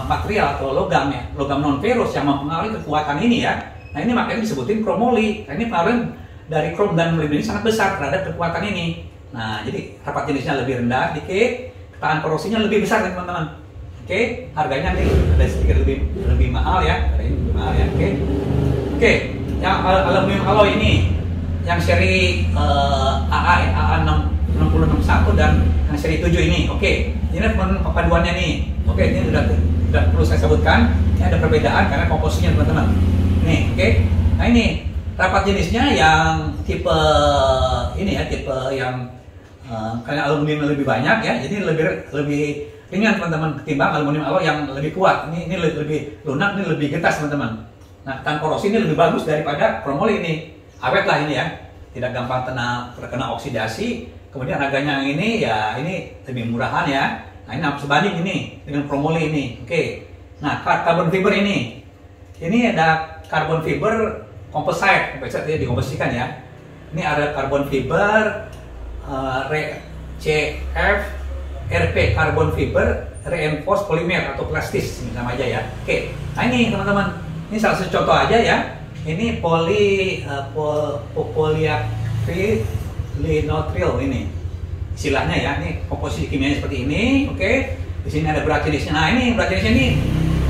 material atau logam ya, logam non ferrous yang mempengaruhi kekuatan ini ya. Nah ini makanya disebutin chromoly. Nah ini pengaruh dari krom dan molybden ini sangat besar terhadap kekuatan ini. Nah jadi rapat jenisnya lebih rendah dikit, ketahanan korosinya lebih besar teman-teman. Oke, harganya nih ada sedikit lebih mahal ya, ini lebih mahal ya. Oke, yang aluminium alloy ini, yang seri AA6061 dan yang seri 7 ini. Oke, ini teman paduannya nih. Oke, ini sudah perlu saya sebutkan. Ini ada perbedaan karena komposisinya teman-teman. Nih, oke. Nah ini rapat jenisnya yang tipe ini ya, tipe yang karena aluminium lebih banyak ya, jadi lebih ringan teman-teman ketimbang aluminium alloy yang lebih kuat. Ini lebih lunak, ini lebih getas teman-teman. Nah, tahan korosi ini lebih bagus daripada chromoly ini. Awet lah ini ya, tidak gampang terkena oksidasi. Kemudian harganya yang ini ya ini lebih murahan ya. Nah ini sebanding ini dengan chromoly ini. Oke. Nah carbon fiber ini ada carbon fiber composite dia dikomposisikan ya. Ini ada carbon fiber CFRP carbon fiber reinforced polymer atau plastis sama aja ya. Oke. Nah ini teman-teman, ini salah satu contoh aja ya. Ini polyacrylinotril ini istilahnya ya. Ini komposisi kimianya seperti ini. Oke. Di sini ada berat jenisnya. Nah ini berat jenisnya ini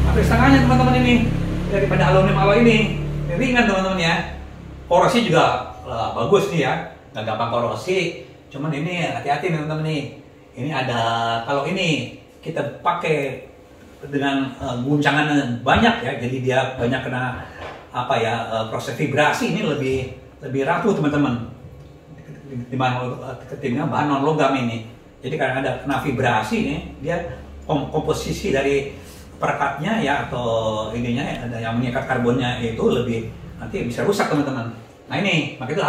hampir setengahnya teman-teman ini daripada aluminium alloy ini. Ini ringan teman-teman ya. Korosi juga bagus nih ya, nggak gampang korosi. Cuman ini hati-hati teman-teman nih. Ini ada, kalau ini kita pakai dengan guncangan banyak ya, jadi dia banyak kena proses vibrasi, ini lebih rapuh teman-teman ketimbang bahan non logam ini. Jadi karena ada kena vibrasi ini, dia komposisi dari perekatnya ya atau ininya ada yang mengikat karbonnya itu lebih nanti bisa rusak teman-teman. Nah ini makanya itu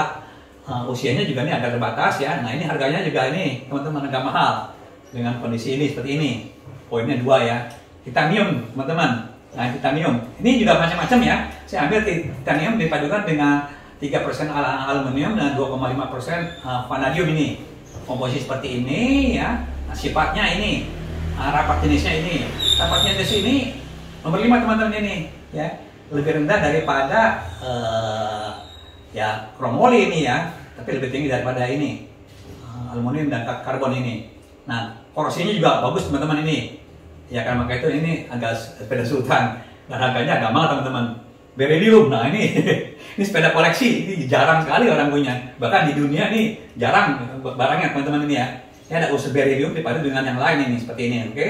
usianya juga ini agak terbatas ya. Nah ini harganya juga ini teman-teman agak mahal dengan kondisi ini seperti ini. Poinnya 2 ya. Titanium teman-teman. Nah titanium ini juga macam-macam ya. Saya ambil titanium dipadukan dengan 3% aluminium dan 2,5% vanadium ini. Komposisi seperti ini ya. Nah, sifatnya ini, rapat jenisnya ini. Rapat jenis ini nomor 5 teman-teman ini ya. Lebih rendah daripada ya kromoli ini ya, tapi lebih tinggi daripada ini aluminium dan karbon ini. Nah, korosinya juga bagus teman-teman ini. Ya kan, maka itu ini agak sepeda sultan dan harganya agak mahal teman-teman. Beryllium, nah ini ini sepeda koleksi, ini jarang sekali orang punya. Bahkan di dunia ini jarang barangnya teman-teman ini ya. Ini ada unsur beryllium dipadu dengan yang lain ini seperti ini, oke?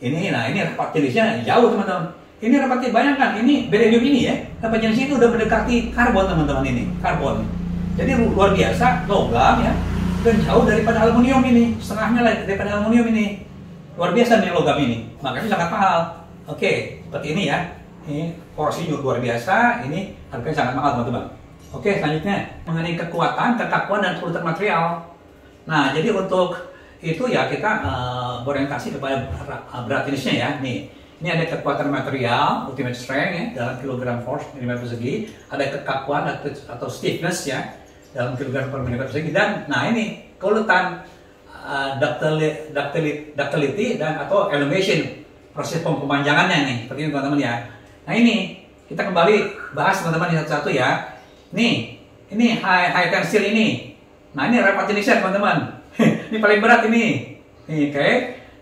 Ini, nah ini rapat jenisnya jauh teman-teman. Ini rapatnya, bayangkan ini beryllium ini ya, rapat jenisnya itu udah mendekati karbon teman-teman ini, karbon. Jadi luar biasa, logam ya, dan jauh daripada aluminium ini, setengahnya lah daripada aluminium ini. Luar biasa nih logam ini, makanya sangat mahal. Oke, seperti ini ya. Ini porsi juga luar biasa, ini harganya sangat mahal teman-teman. Oke, selanjutnya mengenai kekuatan, kekakuan dan kerutan material. Nah, jadi untuk itu ya kita berorientasi kepada berat jenisnya ya. Nih, ini ada kekuatan material, ultimate strength ya, dalam kilogram force milimeter persegi. Ada kekakuan atau stiffness ya, dalam kilogram per milimeter persegi. Dan, nah ini keuletan, ductility dan atau elongation, proses pemanjangannya nih, seperti ini teman-teman ya. Nah ini kita kembali bahas teman-teman satu-satu ya. Nih, ini high tensile ini. Nah ini rapat jenisnya teman-teman. Ini paling berat ini. Nih, oke.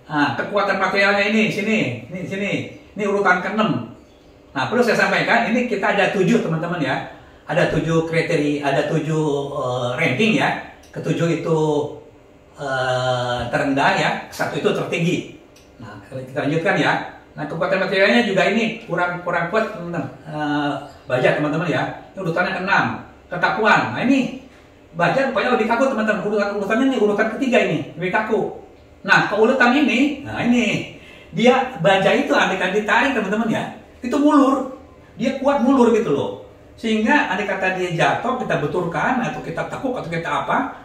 Nah, kekuatan materialnya ini sini. Ini urutan ke-6. Nah, perlu saya sampaikan, ini kita ada 7 teman-teman ya. Ada 7 kriteria, ada 7 ranking ya. Ke-7 itu terendah ya, ke-1 itu tertinggi. Nah, kita lanjutkan ya. Nah, kekuatan materialnya juga ini kurang kuat teman-teman. Baja teman-teman ya. Ini urutannya ke-6. Kekakuan. Nah, ini baja rupanya lebih kaku teman-teman. Urutannya ini urutan ketiga ini, lebih kaku. Nah, keuletan ini, nah ini dia baja itu andaikan ditarik teman-teman ya, itu mulur. Dia kuat mulur gitu loh. Sehingga andai kata dia jatuh, kita betulkan atau kita tekuk atau kita apa,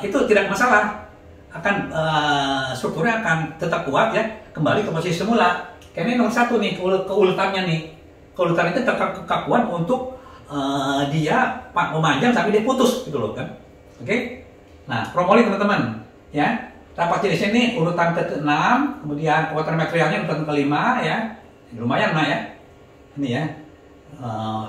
itu tidak masalah. Akan strukturnya akan tetap kuat ya, kembali ke posisi semula. Karena ini nomor 1 nih keuletannya nih. Keuletan itu kekakuan untuk dia memanjang sampai dia putus gitu loh kan. Oke? Nah, kromoli teman-teman ya. Rapat jenisnya ini urutan ke-6, kemudian kekuatan materialnya urutan ke-5 ya. Lumayan lah ya. Ini ya.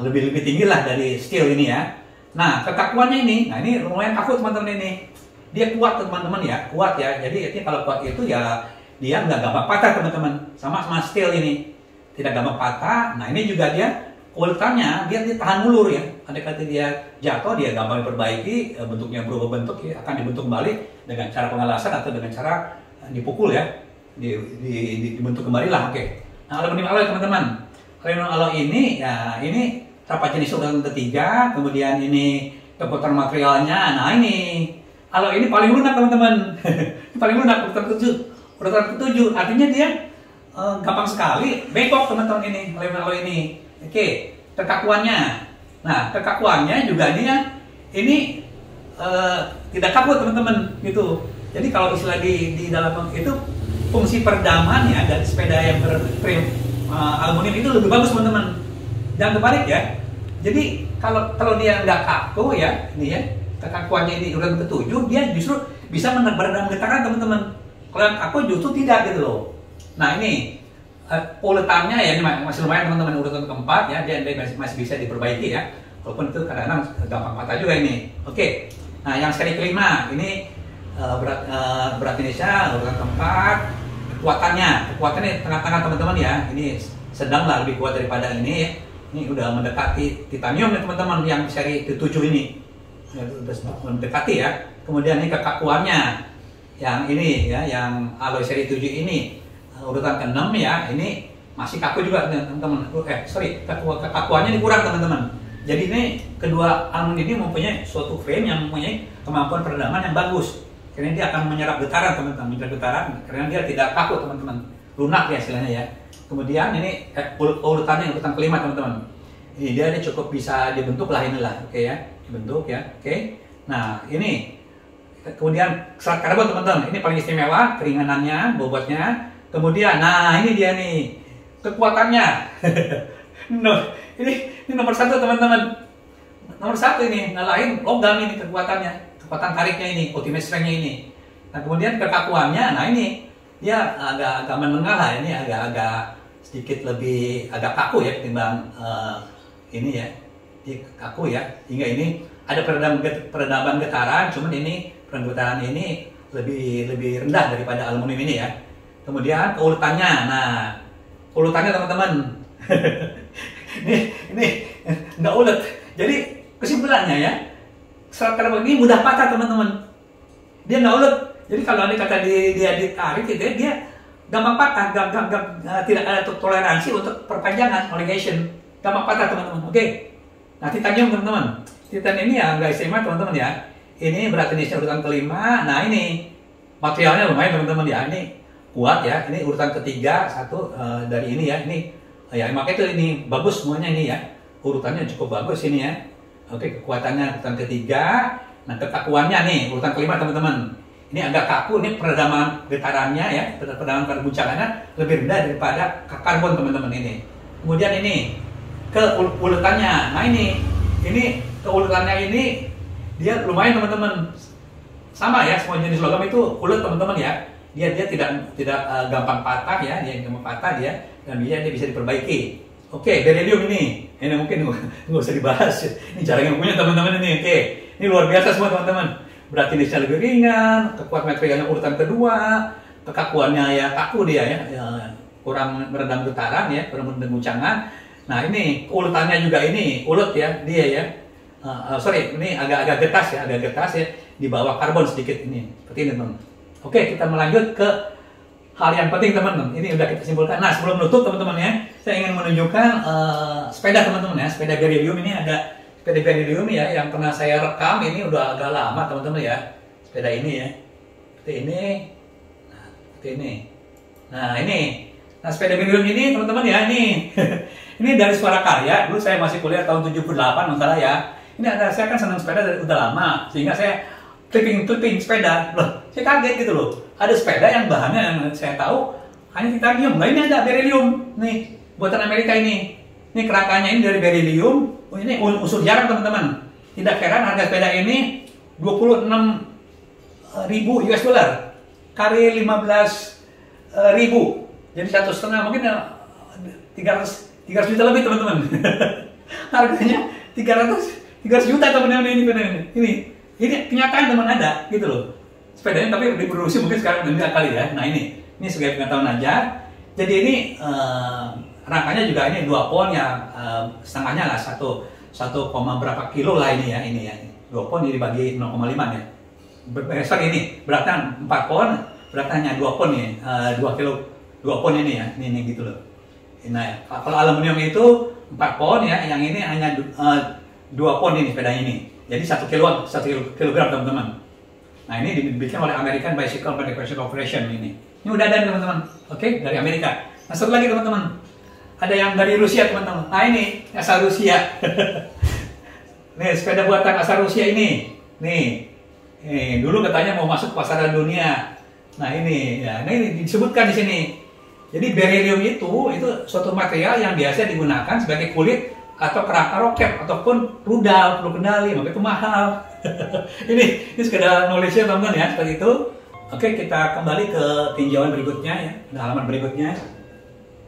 Lebih tinggi lah dari steel ini ya. Nah, kekakuannya ini, nah ini lumayan kaku teman-teman ini. Dia kuat teman-teman ya, kuat ya. Jadi kalau kuat itu ya dia nggak gampang patah teman-teman. Sama steel ini tidak gampang patah. Nah ini juga dia keuletannya dia tahan mulur ya. Andai kata dia jatuh dia gampang diperbaiki, bentuknya berubah bentuk ya, akan dibentuk kembali dengan cara pengelasan atau dengan cara dipukul ya, dibentuk kembali lah. Oke. Nah aluminium alloy teman-teman. Aluminium alloy ini ya ini rapat jenis urutan ketiga, kemudian ini kekuatan materialnya. Nah ini alloy ini paling lunak teman-teman. Paling lunak urutan ke-7. Artinya dia gampang sekali bengkok teman-teman ini alloy ini. Oke, kekakuannya. Nah, kekakuannya juga dia ini tidak kaku teman-teman gitu. Jadi kalau istilah di dalam itu fungsi peredaman ya dari sepeda yang berframe aluminium itu lebih bagus teman-teman. Jangan kebalik ya. Jadi kalau dia nggak kaku ya, ini ya kekakuannya ini urutan ke-7, dia justru bisa meredam getaran teman-teman. Kalau yang kaku justru tidak gitu loh. Nah ini keuletannya ya ini masih lumayan teman-teman, urutan ke-4 ya, dia masih bisa diperbaiki ya. Walaupun itu kadang-kadang gampang patah juga ini. Oke. Nah yang seri ke-5 ini berat Indonesia urutan ke-4. Kekuatannya tengah-tengah teman-teman ya. Ini sedang lah, lebih kuat daripada ini. Ini udah mendekati titanium ya teman-teman yang seri ke-7 ini. Udah mendekati ya. Kemudian ini kekakuannya yang ini ya, yang alloy seri 7 ini urutan ke-6 ya, ini masih kaku juga teman-teman. Kekakuannya ini kurang teman-teman. Jadi ini kedua aluminium ini mempunyai suatu frame yang mempunyai kemampuan peredaman yang bagus. Karena dia akan menyerap getaran teman-teman, karena dia tidak kaku teman-teman, lunak ya istilahnya ya. Kemudian ini urutannya urutan ke-5 teman-teman. Ini dia cukup bisa dibentuk lah inilah, oke ya, dibentuk ya, oke. Nah ini kemudian serat karbon teman-teman, ini paling istimewa, keringanannya, bobotnya. Kemudian, nah ini dia nih kekuatannya. Ini nomor 1 teman-teman. nomor 1 ini, ngalahin logam ini kekuatannya, kekuatan tariknya ini, ultimate strength-nya ini. Nah kemudian kekakuannya, nah ini dia agak menengah lah, ini agak sedikit lebih agak kaku ya ketimbang ini ya, dia kaku ya, hingga ini ada peredaban getaran, cuman ini peredaban getaran ini lebih rendah daripada aluminium ini ya. Kemudian keuletannya, nah uletannya teman-teman, ini nggak ulet. Jadi kesimpulannya ya, serat karbon ini mudah patah teman-teman. Dia nggak ulet. Jadi kalau ada kata dia ditarik gitu ya, dia gampang patah, tidak ada toleransi untuk perpanjangan, elongation, gampang patah teman-teman. Oke. Nah titanium teman-teman, titan ini ya nggak istimewa teman-teman ya. Ini berat jenisnya urutan kelima. Nah ini materialnya lumayan teman-teman ya. Ini kuat ya. Ini urutan ketiga satu dari ini ya. Ini ya makanya itu ini bagus semuanya ini ya. Urutannya cukup bagus ini ya. Oke, kekuatannya urutan ketiga. Nah kekakuannya nih urutan kelima teman-teman. Ini agak kaku. Ini peredaman getarannya ya. Peredaman guncangannya lebih rendah daripada karbon teman-teman ini. Kemudian ini keuletannya. Nah ini keuletannya ini dia lumayan teman-teman, sama ya, semua jenis logam itu ulet teman-teman ya. Dia tidak gampang patah ya, dia gampang patah dia, dan dia bisa diperbaiki. Oke, beryllium ini mungkin nggak usah dibahas, ini jarang yang punya teman-teman ini. Oke, ini luar biasa semua teman-teman. Berat jenisnya lebih ringan, kekuatan materialnya urutan kedua, kekakuannya ya kaku dia ya, kurang meredam getaran ya, kurang meredam guncangan. Nah ini keuletannya juga ini ulet ya dia ya. Ini agak getas ya, di bawah karbon sedikit ini, seperti ini teman. Oke, kita melanjut ke hal yang penting teman-teman. Ini udah kita simpulkan. Nah sebelum menutup teman-teman ya, saya ingin menunjukkan sepeda teman-teman ya, sepeda beryllium ini ada sepeda beryllium ya, yang pernah saya rekam ini udah agak lama teman-teman ya, sepeda ini ya, seperti ini, nah seperti ini. Nah sepeda beryllium ini teman-teman ya, ini ini dari Suara Karya. Dulu saya masih kuliah tahun 78 masalah ya. Ini saya kan senang sepeda dari udah lama, sehingga saya clipping sepeda. Loh, saya kaget gitu loh. Ada sepeda yang bahannya yang saya tahu hanya titanium. Nah ini ada beryllium nih, buatan Amerika ini. Ini kerangkanya ini dari beryllium. Oh, ini unsur jarang teman-teman. Tidak heran harga sepeda ini 26.000 US dollar kali 15.000. Jadi 1,5 mungkin 300 juta lebih teman-teman. Harganya 300 juta teman-teman ini kenyataan teman ada gitu loh. Sepedanya tapi diproduksi mungkin sekarang enggak kali ya. Nah ini sebagai pengetahuan aja. Jadi ini rangkanya juga ini 2 pon ya, setengahnya lah 1, berapa kilo lah ini ya, 2 pon dibagi 0,5 ya. Sorry ini beratnya 4 pon, beratnya hanya 2 pon nih, 2 kilo 2 pon ini ya, ini gitu loh. Nah kalau aluminium itu 4 pon ya, yang ini hanya 2 pon ini sepedanya ini. Jadi 1 kilogram teman-teman. Nah ini dibikin oleh American Bicycle Manufacturing Corporation ini. Ini udah ada teman-teman. Oke, dari Amerika. Nah satu lagi teman-teman. Ada yang dari Rusia teman-teman. Nah ini asal Rusia. Nih sepeda buatan asal Rusia ini. Nih dulu katanya mau masuk pasaran dunia. Nah ini ya, ini disebutkan di sini. Jadi beryllium itu suatu material yang biasa digunakan sebagai kulit atau kerangka roket ataupun rudal, perlu kendali, maka itu mahal. ini sekedar knowledge-nya teman-teman ya, seperti itu. Oke, kita kembali ke tinjauan berikutnya ya, halaman berikutnya.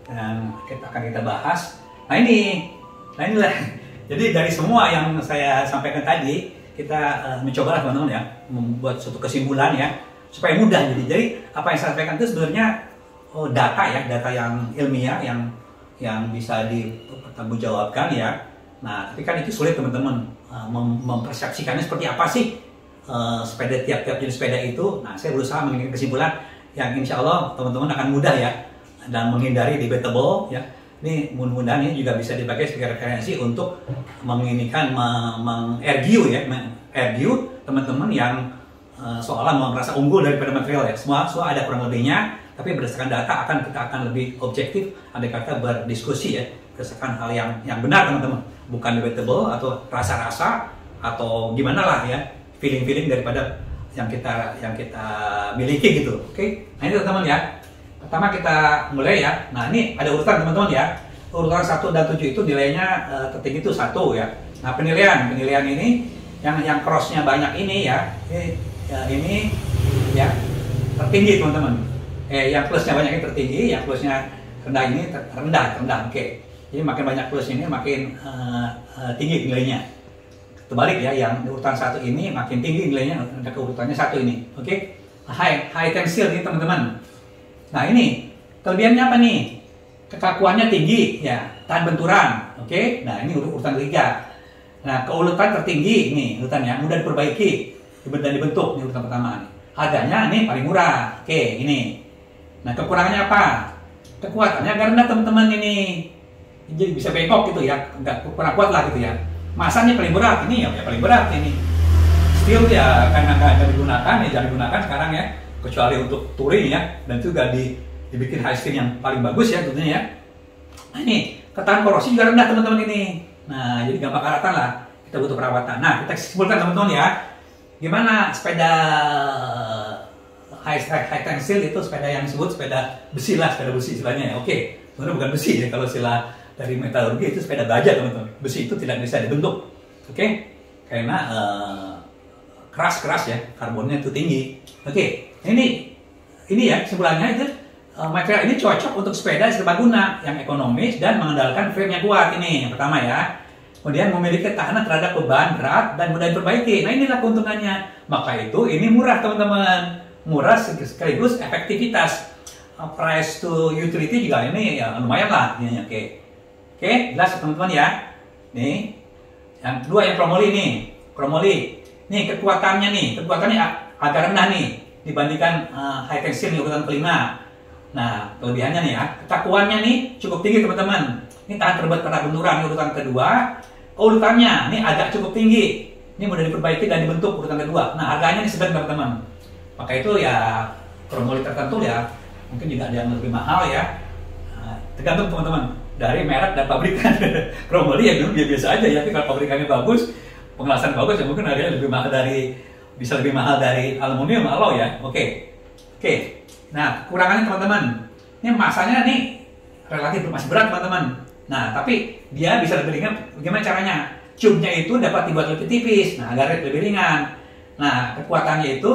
Dan kita bahas. Nah inilah. Jadi dari semua yang saya sampaikan tadi, kita mencoba teman-teman ya, membuat suatu kesimpulan ya, supaya mudah. Jadi apa yang saya sampaikan itu sebenarnya data yang ilmiah yang bisa dipertanggungjawabkan ya. Nah, tapi kan itu sulit teman-teman mempersepsikannya seperti apa sih tiap jenis sepeda itu. Nah, saya berusaha menginginkan kesimpulan yang insya Allah teman-teman akan mudah ya, dan menghindari debatable ya. Ini mudah-mudahan ini juga bisa dipakai sebagai referensi untuk mengargue teman-teman yang seolah merasa unggul daripada material ya. Semua ada kurang lebihnya, tapi berdasarkan data kita akan lebih objektif, andai kata berdiskusi ya, berdasarkan hal yang benar teman-teman, bukan debatable atau rasa-rasa atau gimana lah ya, feeling daripada yang kita miliki gitu. Oke, nah ini teman-teman ya. Pertama kita mulai ya. Nah ini ada urutan teman-teman ya. Urutan 1 dan 7 itu nilainya tertinggi itu 1 ya. Nah, penilaian ini yang crossnya banyak ini ya, ini ya tertinggi teman-teman. Yang plusnya banyak ini tertinggi, yang plusnya rendah ini rendah. Oke. Jadi makin banyak plus ini makin tinggi nilainya. Terbalik ya, yang urutan 1 ini makin tinggi nilainya ada ke urutannya 1 ini. Oke. High tensile ini teman-teman. Nah, ini kelebihannya apa nih? Kekakuannya tinggi ya, tahan benturan. Oke. Nah, ini urutan ketiga. Nah, keuletan tertinggi nih urutannya, mudah diperbaiki dan dibentuk ini urutan pertama nih. Harganya ini paling murah. Oke, ini. Nah, kekurangannya apa? Kekuatannya agak rendah teman-teman ini. Jadi bisa bengkok gitu ya, nggak kurang kuat lah gitu ya. Masanya paling berat ini ya paling berat ini. Steel ya karena nggak digunakan ya, jangan digunakan sekarang ya, kecuali untuk touring ya, dan juga dibikin high steel yang paling bagus ya tentunya ya. Nah, ini ketahan korosi juga rendah teman-teman ini. Nah, jadi gampang karatan lah, kita butuh perawatan. Nah, kita simpulkan teman-teman ya, gimana sepeda high tensile itu sepeda yang disebut sepeda besi lah, sepeda besi istilahnya ya. Oke, sebenarnya bukan besi ya, kalau istilah dari metalurgi itu sepeda baja teman-teman. Besi itu tidak bisa dibentuk, oke, karena keras ya, karbonnya itu tinggi. Oke, ini ya kesimpulannya itu material ini cocok untuk sepeda serbaguna yang ekonomis dan mengandalkan frame yang kuat ini yang pertama ya. Kemudian memiliki ketahanan terhadap beban berat dan mudah diperbaiki. Nah, inilah keuntungannya. Maka itu ini murah teman-teman, murah sekaligus efektivitas. Price to utility juga ini ya lumayan lah. Oke, jelas teman-teman ya. Nih, yang kedua yang Chromoly nih, Nih kekuatannya agak rendah nih dibandingkan high tensile nih urutan kelima. Nah, kelebihannya nih ya, kekakuannya nih cukup tinggi teman-teman. Ini tahan terhadap benturan urutan kedua. Urutannya ini agak cukup tinggi. Ini mudah diperbaiki dan dibentuk urutan kedua. Nah, harganya ini sedang teman-teman. Maka itu ya Chromoly tertentu ya, mungkin juga ada yang lebih mahal ya. Nah, tergantung teman-teman dari merek dan pabrikan. Chromoly ya biasa aja ya, tapi kalau pabrikannya bagus, pengelasan bagus ya mungkin harganya bisa lebih mahal dari aluminium alloy ya. Oke. Nah, kekurangannya teman-teman, ini masanya nih relatif masih berat teman-teman. Nah, tapi dia bisa lebih ringan. Bagaimana caranya? Tube-nya itu dapat dibuat lebih tipis, nah agar lebih ringan. Nah, kekuatannya itu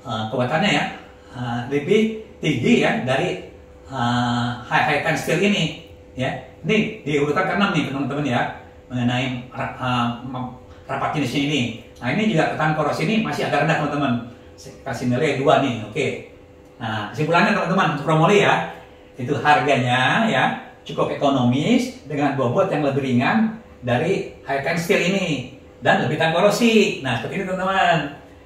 ya lebih tinggi ya dari high tensile ini. Ya, ini di urutan ke-6 nih teman-teman ya, mengenai rapat jenisnya ini. Nah, ini juga ketahanan korosi ini masih agak rendah teman-teman. Kasih nilai 2 nih, oke. Nah, kesimpulannya teman-teman untuk Chromoly ya, itu harganya ya cukup ekonomis dengan bobot yang lebih ringan dari high tensile ini dan lebih tahan korosi. Nah, seperti ini teman-teman.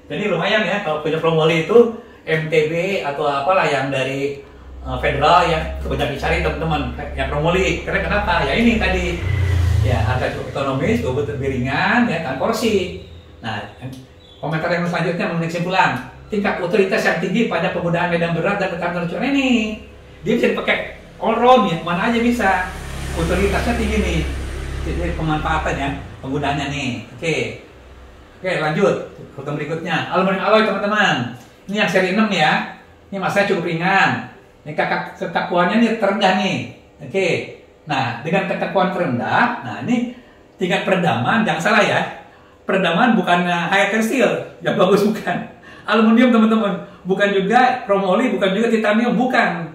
Jadi lumayan ya kalau punya Chromoly itu MTB atau apalah yang dari Federal ya, banyak dicari teman-teman yang Chromoly. Karena kenapa? Ya ini tadi ya harga cukup ekonomis, bobot lebih ringan ya, tahan korosi. Nah, komentar yang selanjutnya mengenai kesimpulan tingkat utilitas yang tinggi pada penggunaan medan berat dan tekanan lucuan ini. Dia bisa dipakai all round ya, mana aja bisa. Utilitasnya tinggi nih. Jadi pemanfaatannya, penggunaannya nih. Oke, lanjut. Urutan berikutnya, aluminium alloy teman-teman. Ini yang seri 6 ya. Ini masanya cukup ringan. Ini kekakuannya nih terendah nih. Oke. Nah, dengan kekakuan terendah, nah ini tingkat peredaman, jangan salah ya. Peredaman bukan high tensile, yang bagus bukan. Aluminium teman-teman, bukan juga Chromoly, bukan juga titanium, bukan.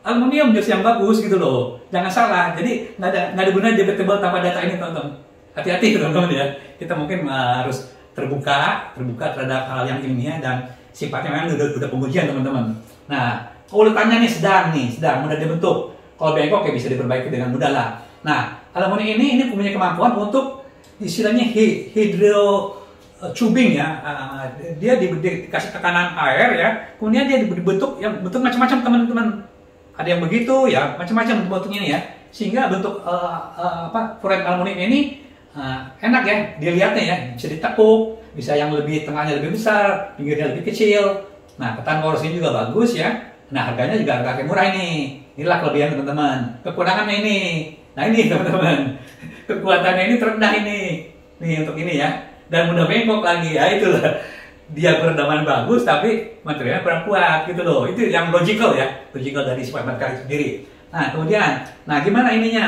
Aluminium jenis yang bagus gitu loh, jangan salah. Jadi nggak ada gunanya debatable tanpa data ini teman-teman. Hati-hati teman-teman ya. Kita mungkin harus terbuka terhadap hal yang ilmiah dan sifatnya memang udah pengujian teman-teman. Nah, urutannya nih sedang mudah dibentuk. Kalau bengkok ya bisa diperbaiki dengan mudah lah. Nah, aluminium ini punya kemampuan untuk istilahnya hydro tubing ya, dia dikasih tekanan air ya, kemudian dia dibentuk macam-macam teman-teman. Ada yang begitu ya, macam-macam bentuknya ya, sehingga bentuk frame aluminium ini enak ya dilihatnya ya, bisa ditekuk, bisa yang lebih tengahnya lebih besar, pinggirnya lebih kecil. Nah, ketahanan korosi juga bagus ya. Nah, harganya juga agak murah ini. Inilah kelebihan teman-teman. Kekurangannya ini. Nah, ini teman-teman. Kekuatannya ini terendah ini. Nih untuk ini ya. Dan mudah bengkok lagi ya, itulah dia peredaman bagus tapi materialnya kurang kuat gitu loh. Itu yang logical dari sifat material itu sendiri. Nah, kemudian gimana ininya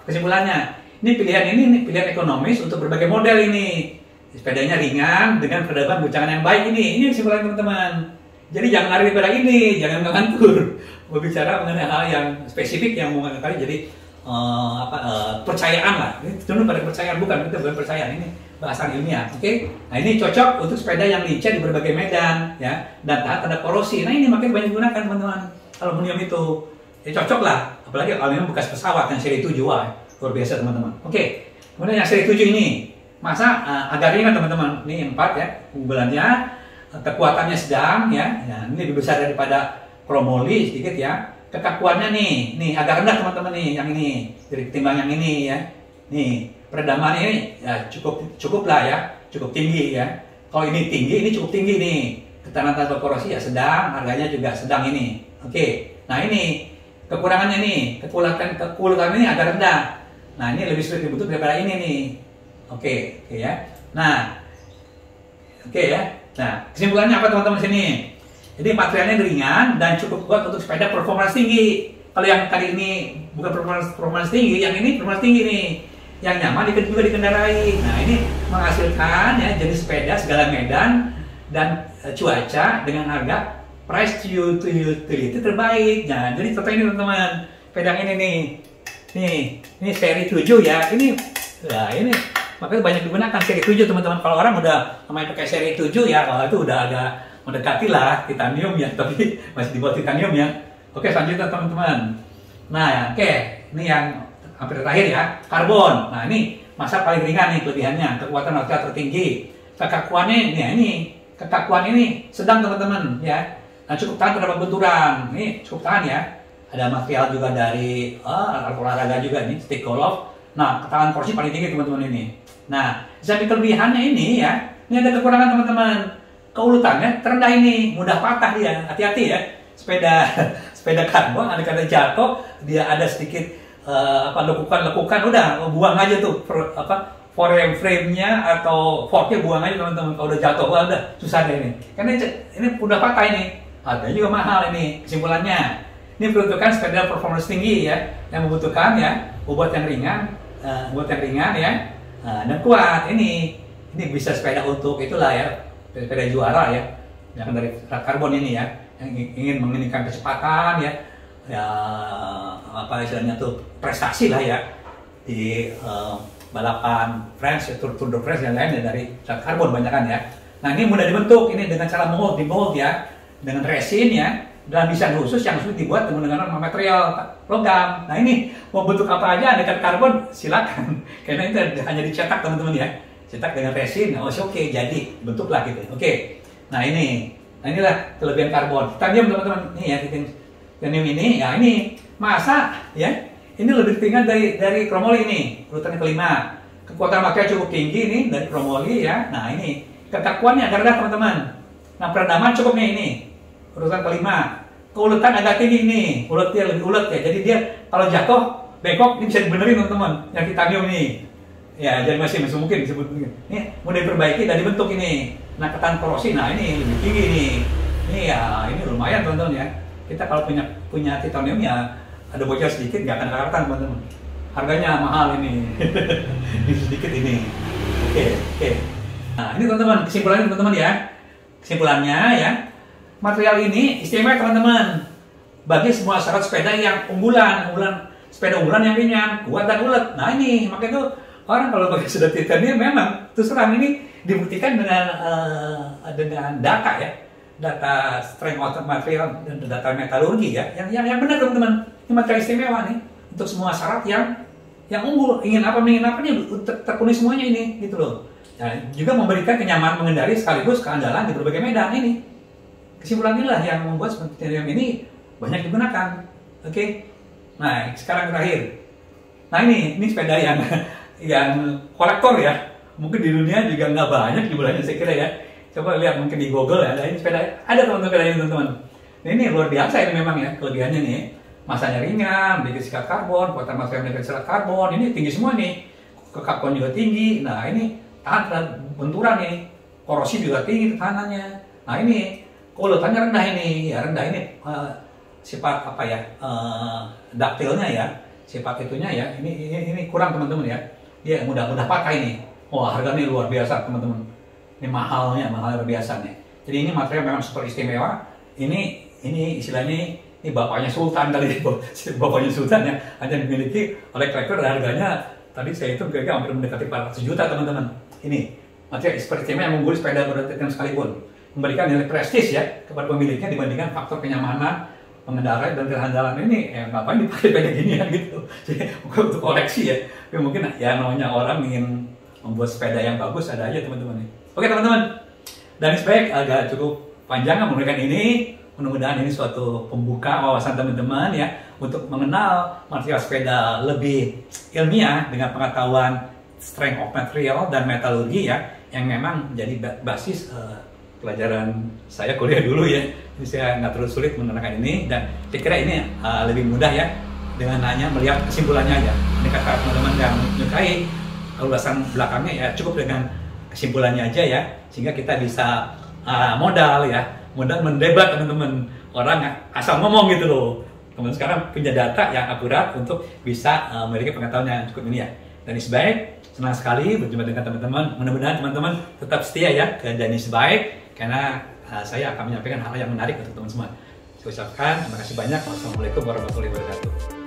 kesimpulannya? Ini pilihan ekonomis untuk berbagai model ini. Sepedanya ringan dengan kedalaman guncangan yang baik ini. Ini kesimpulan teman-teman. Jadi jangan lari pada ini, jangan mengantur. Berbicara mengenai hal yang spesifik yang mau kali jadi percayaan lah. Ini cenderung pada percayaan, bukan kita bukan percayaan ini bahasa ilmiah. Oke. Nah, ini cocok untuk sepeda yang licin di berbagai medan ya dan tahan terhadap korosi. Nah, ini makanya banyak digunakan teman-teman. Aluminium itu ya cocok lah, apalagi aluminium bekas pesawat yang seri 7 luar biasa teman-teman. Oke. Kemudian yang seri 7 ini masa agak ringan teman-teman. Ini 4 ya, unggulannya kekuatannya sedang ya. Ini lebih besar daripada Chromoly sedikit ya. Kekakuannya nih agak rendah teman-teman nih, yang ini dari ketimbang yang ini ya. Nih, peredaman ini ya cukup lah ya, cukup tinggi ya. Kalau ini tinggi, ini cukup tinggi nih. Ketahanan tanpa korosi ya sedang, harganya juga sedang ini. Oke. Nah, ini kekurangannya nih, kekulutan ini agak rendah. Nah, ini lebih sulit dibentuk daripada ini nih. Oke ya. Nah, oke ya. Nah, kesimpulannya apa teman-teman sini? Jadi materialnya ringan dan cukup kuat untuk sepeda performance tinggi. Kalau yang tadi ini bukan performance tinggi, yang ini performance tinggi nih. Yang nyaman juga dikendarai. Nah, ini menghasilkan ya jenis sepeda segala medan dan cuaca dengan harga price to utility terbaik. Nah, jadi contoh ini teman-teman, sepeda ini nih. Ini seri 7 ya. Ini makanya banyak digunakan seri 7 teman-teman. Kalau orang udah main pakai seri 7 ya, kalau itu udah agak mendekati lah titanium ya, tapi masih di bawah titanium ya. Oke, selanjutnya teman-teman. Nah, ini yang hampir terakhir ya, karbon. Nah, ini masa paling ringan nih kelebihannya, kekuatan material tertinggi. Kekakuannya kekakuan ini sedang teman-teman ya. Nah, cukup tahan terhadap benturan. Ini cukup tahan ya. Ada material juga dari olahraga juga nih, stick golf. Nah, ketahanan korosi paling tinggi teman-teman ini. Nah, samping kelebihannya ini ya, ini ada kekurangan teman-teman. Keulutannya terendah ini, mudah patah dia. Hati-hati ya. Sepeda karbon ada kata jatuh, dia ada sedikit lekukan, udah buang aja tuh frame-nya atau forknya buang aja teman-teman. Kalau udah jatuh, udah susah deh ini. Karena ini udah patah ini. Harganya juga mahal ini. Kesimpulannya, ini peruntukan sepeda performance tinggi ya, yang membutuhkan ya bobot yang ringan, ya, dan kuat. Ini bisa sepeda untuk itulah ya, sepeda juara ya, yang dari karbon ini ya, yang ingin menginginkan kecepatan ya, apa istilahnya tuh prestasi lah ya di balapan French, Tour de France dan lainnya dari karbon banyak kan ya. Nah, ini mudah dibentuk ini dengan cara mold ya, dengan resin ya, dalam desain khusus yang sudah dibuat dengan material logam. Nah, ini mau bentuk apa aja dekat karbon silakan, karena itu hanya dicetak teman-teman ya, cetak dengan resin. Oke, jadi bentuklah gitu. Oke. Nah, inilah kelebihan karbon. Titanium teman-teman, nih ya titanium ini, ya ini masa ya, ini lebih ringan dari Chromoly ini, urutan kelima. Kekuatan material cukup tinggi nih dari Chromoly ya. Nah, ini kekakuannya agak rendah teman-teman. Nah, peredaman cukup nih ini, urutan kelima. Keuletan agak tinggi nih, uletnya lebih ulet ya. Jadi dia kalau jatuh bengkok ini bisa dibenerin teman-teman. Yang titanium nih, ya jadi masih mungkin disebut ini mudah diperbaiki dan dibentuk ini. Nah, ketahanan korosi, nah ini lebih tinggi nih. Ini ya, ini lumayan teman-teman ya. Kita kalau punya titanium ya ada bocor sedikit nggak akan kelihatan teman-teman. Harganya mahal ini. Ini sedikit ini. Oke. Nah, ini teman-teman kesimpulannya teman-teman ya. Kesimpulannya ya, material ini istimewa teman-teman bagi semua syarat sepeda yang sepeda unggulan yang ringan, kuat dan ulet. Nah, ini makanya tuh orang kalau pakai sudah titanium memang terus terang ini dibuktikan dengan data ya, data strength of material dan data metalurgi ya, yang benar teman-teman. Ini material istimewa nih untuk semua syarat yang unggul. Ingin apa nih terpenuhi semuanya ini gitu loh. Nah, juga memberikan kenyamanan mengendari sekaligus keandalan di berbagai medan ini. Kesimpulan inilah yang membuat titanium ini banyak digunakan. Oke. Nah, sekarang terakhir. Nah, ini sepeda yang kolektor ya. Mungkin di dunia juga nggak banyak jumlahnya saya kira ya. Coba lihat mungkin di Google ya, ada ini sepeda, ada teman-teman. Nah, ini luar biasa ini memang ya kelebihannya nih. Masanya ringan, bikin sikat karbon, kuatan material bikin sikat karbon, ini tinggi semua nih. Kekakuan juga tinggi. Nah, ini tahan terhadap benturan nih. Korosi juga tinggi tahanannya. Nah, ini keuletannya rendah ini, sifat apa ya, daktilnya ya, sifat itunya ya, ini kurang teman-teman ya. Dia mudah pakai nih. Wah, harganya luar biasa teman-teman. Ini mahal luar biasa nih. Jadi ini material memang super istimewa. Ini istilahnya ini bapaknya Sultan kali, bapaknya Sultan ya, hanya dimiliki oleh kolektor. Harganya tadi saya hitung kira-kira hampir mendekati 400 juta teman-teman. Ini material super istimewa yang mengguli sepeda berdetekan sekalipun, memberikan nilai prestis ya kepada pemiliknya dibandingkan faktor kenyamanan pengendara dan kehandalan. Ini ngapain dipakai sepeda gini ya gitu. Jadi bukan untuk koleksi ya, tapi mungkin ya namanya orang ingin membuat sepeda yang bagus, ada aja teman-teman. Oke teman-teman, dan sebaik agak cukup panjang memberikan ini. Mudah-mudahan ini suatu pembuka wawasan teman-teman ya untuk mengenal material sepeda lebih ilmiah dengan pengetahuan strength of material dan metalurgi ya, yang memang menjadi basis pelajaran saya kuliah dulu ya. Jadi saya nggak terlalu sulit menerangkan ini, dan saya kira ini lebih mudah ya dengan hanya melihat kesimpulannya aja. Ini kata teman-teman yang menyukai ulasan belakangnya ya, cukup dengan kesimpulannya aja ya, sehingga kita bisa modal mendebat teman-teman. Orang asal ngomong gitu loh. Teman sekarang punya data yang akurat untuk bisa memiliki pengetahuan yang cukup ini ya. Dan Baik, senang sekali berjumpa dengan teman-teman. Mudah-mudahan teman-teman tetap setia ya ke Danis Baik, karena saya akan menyampaikan hal yang menarik untuk teman-teman semua. Saya ucapkan terima kasih banyak. Wassalamualaikum warahmatullahi wabarakatuh.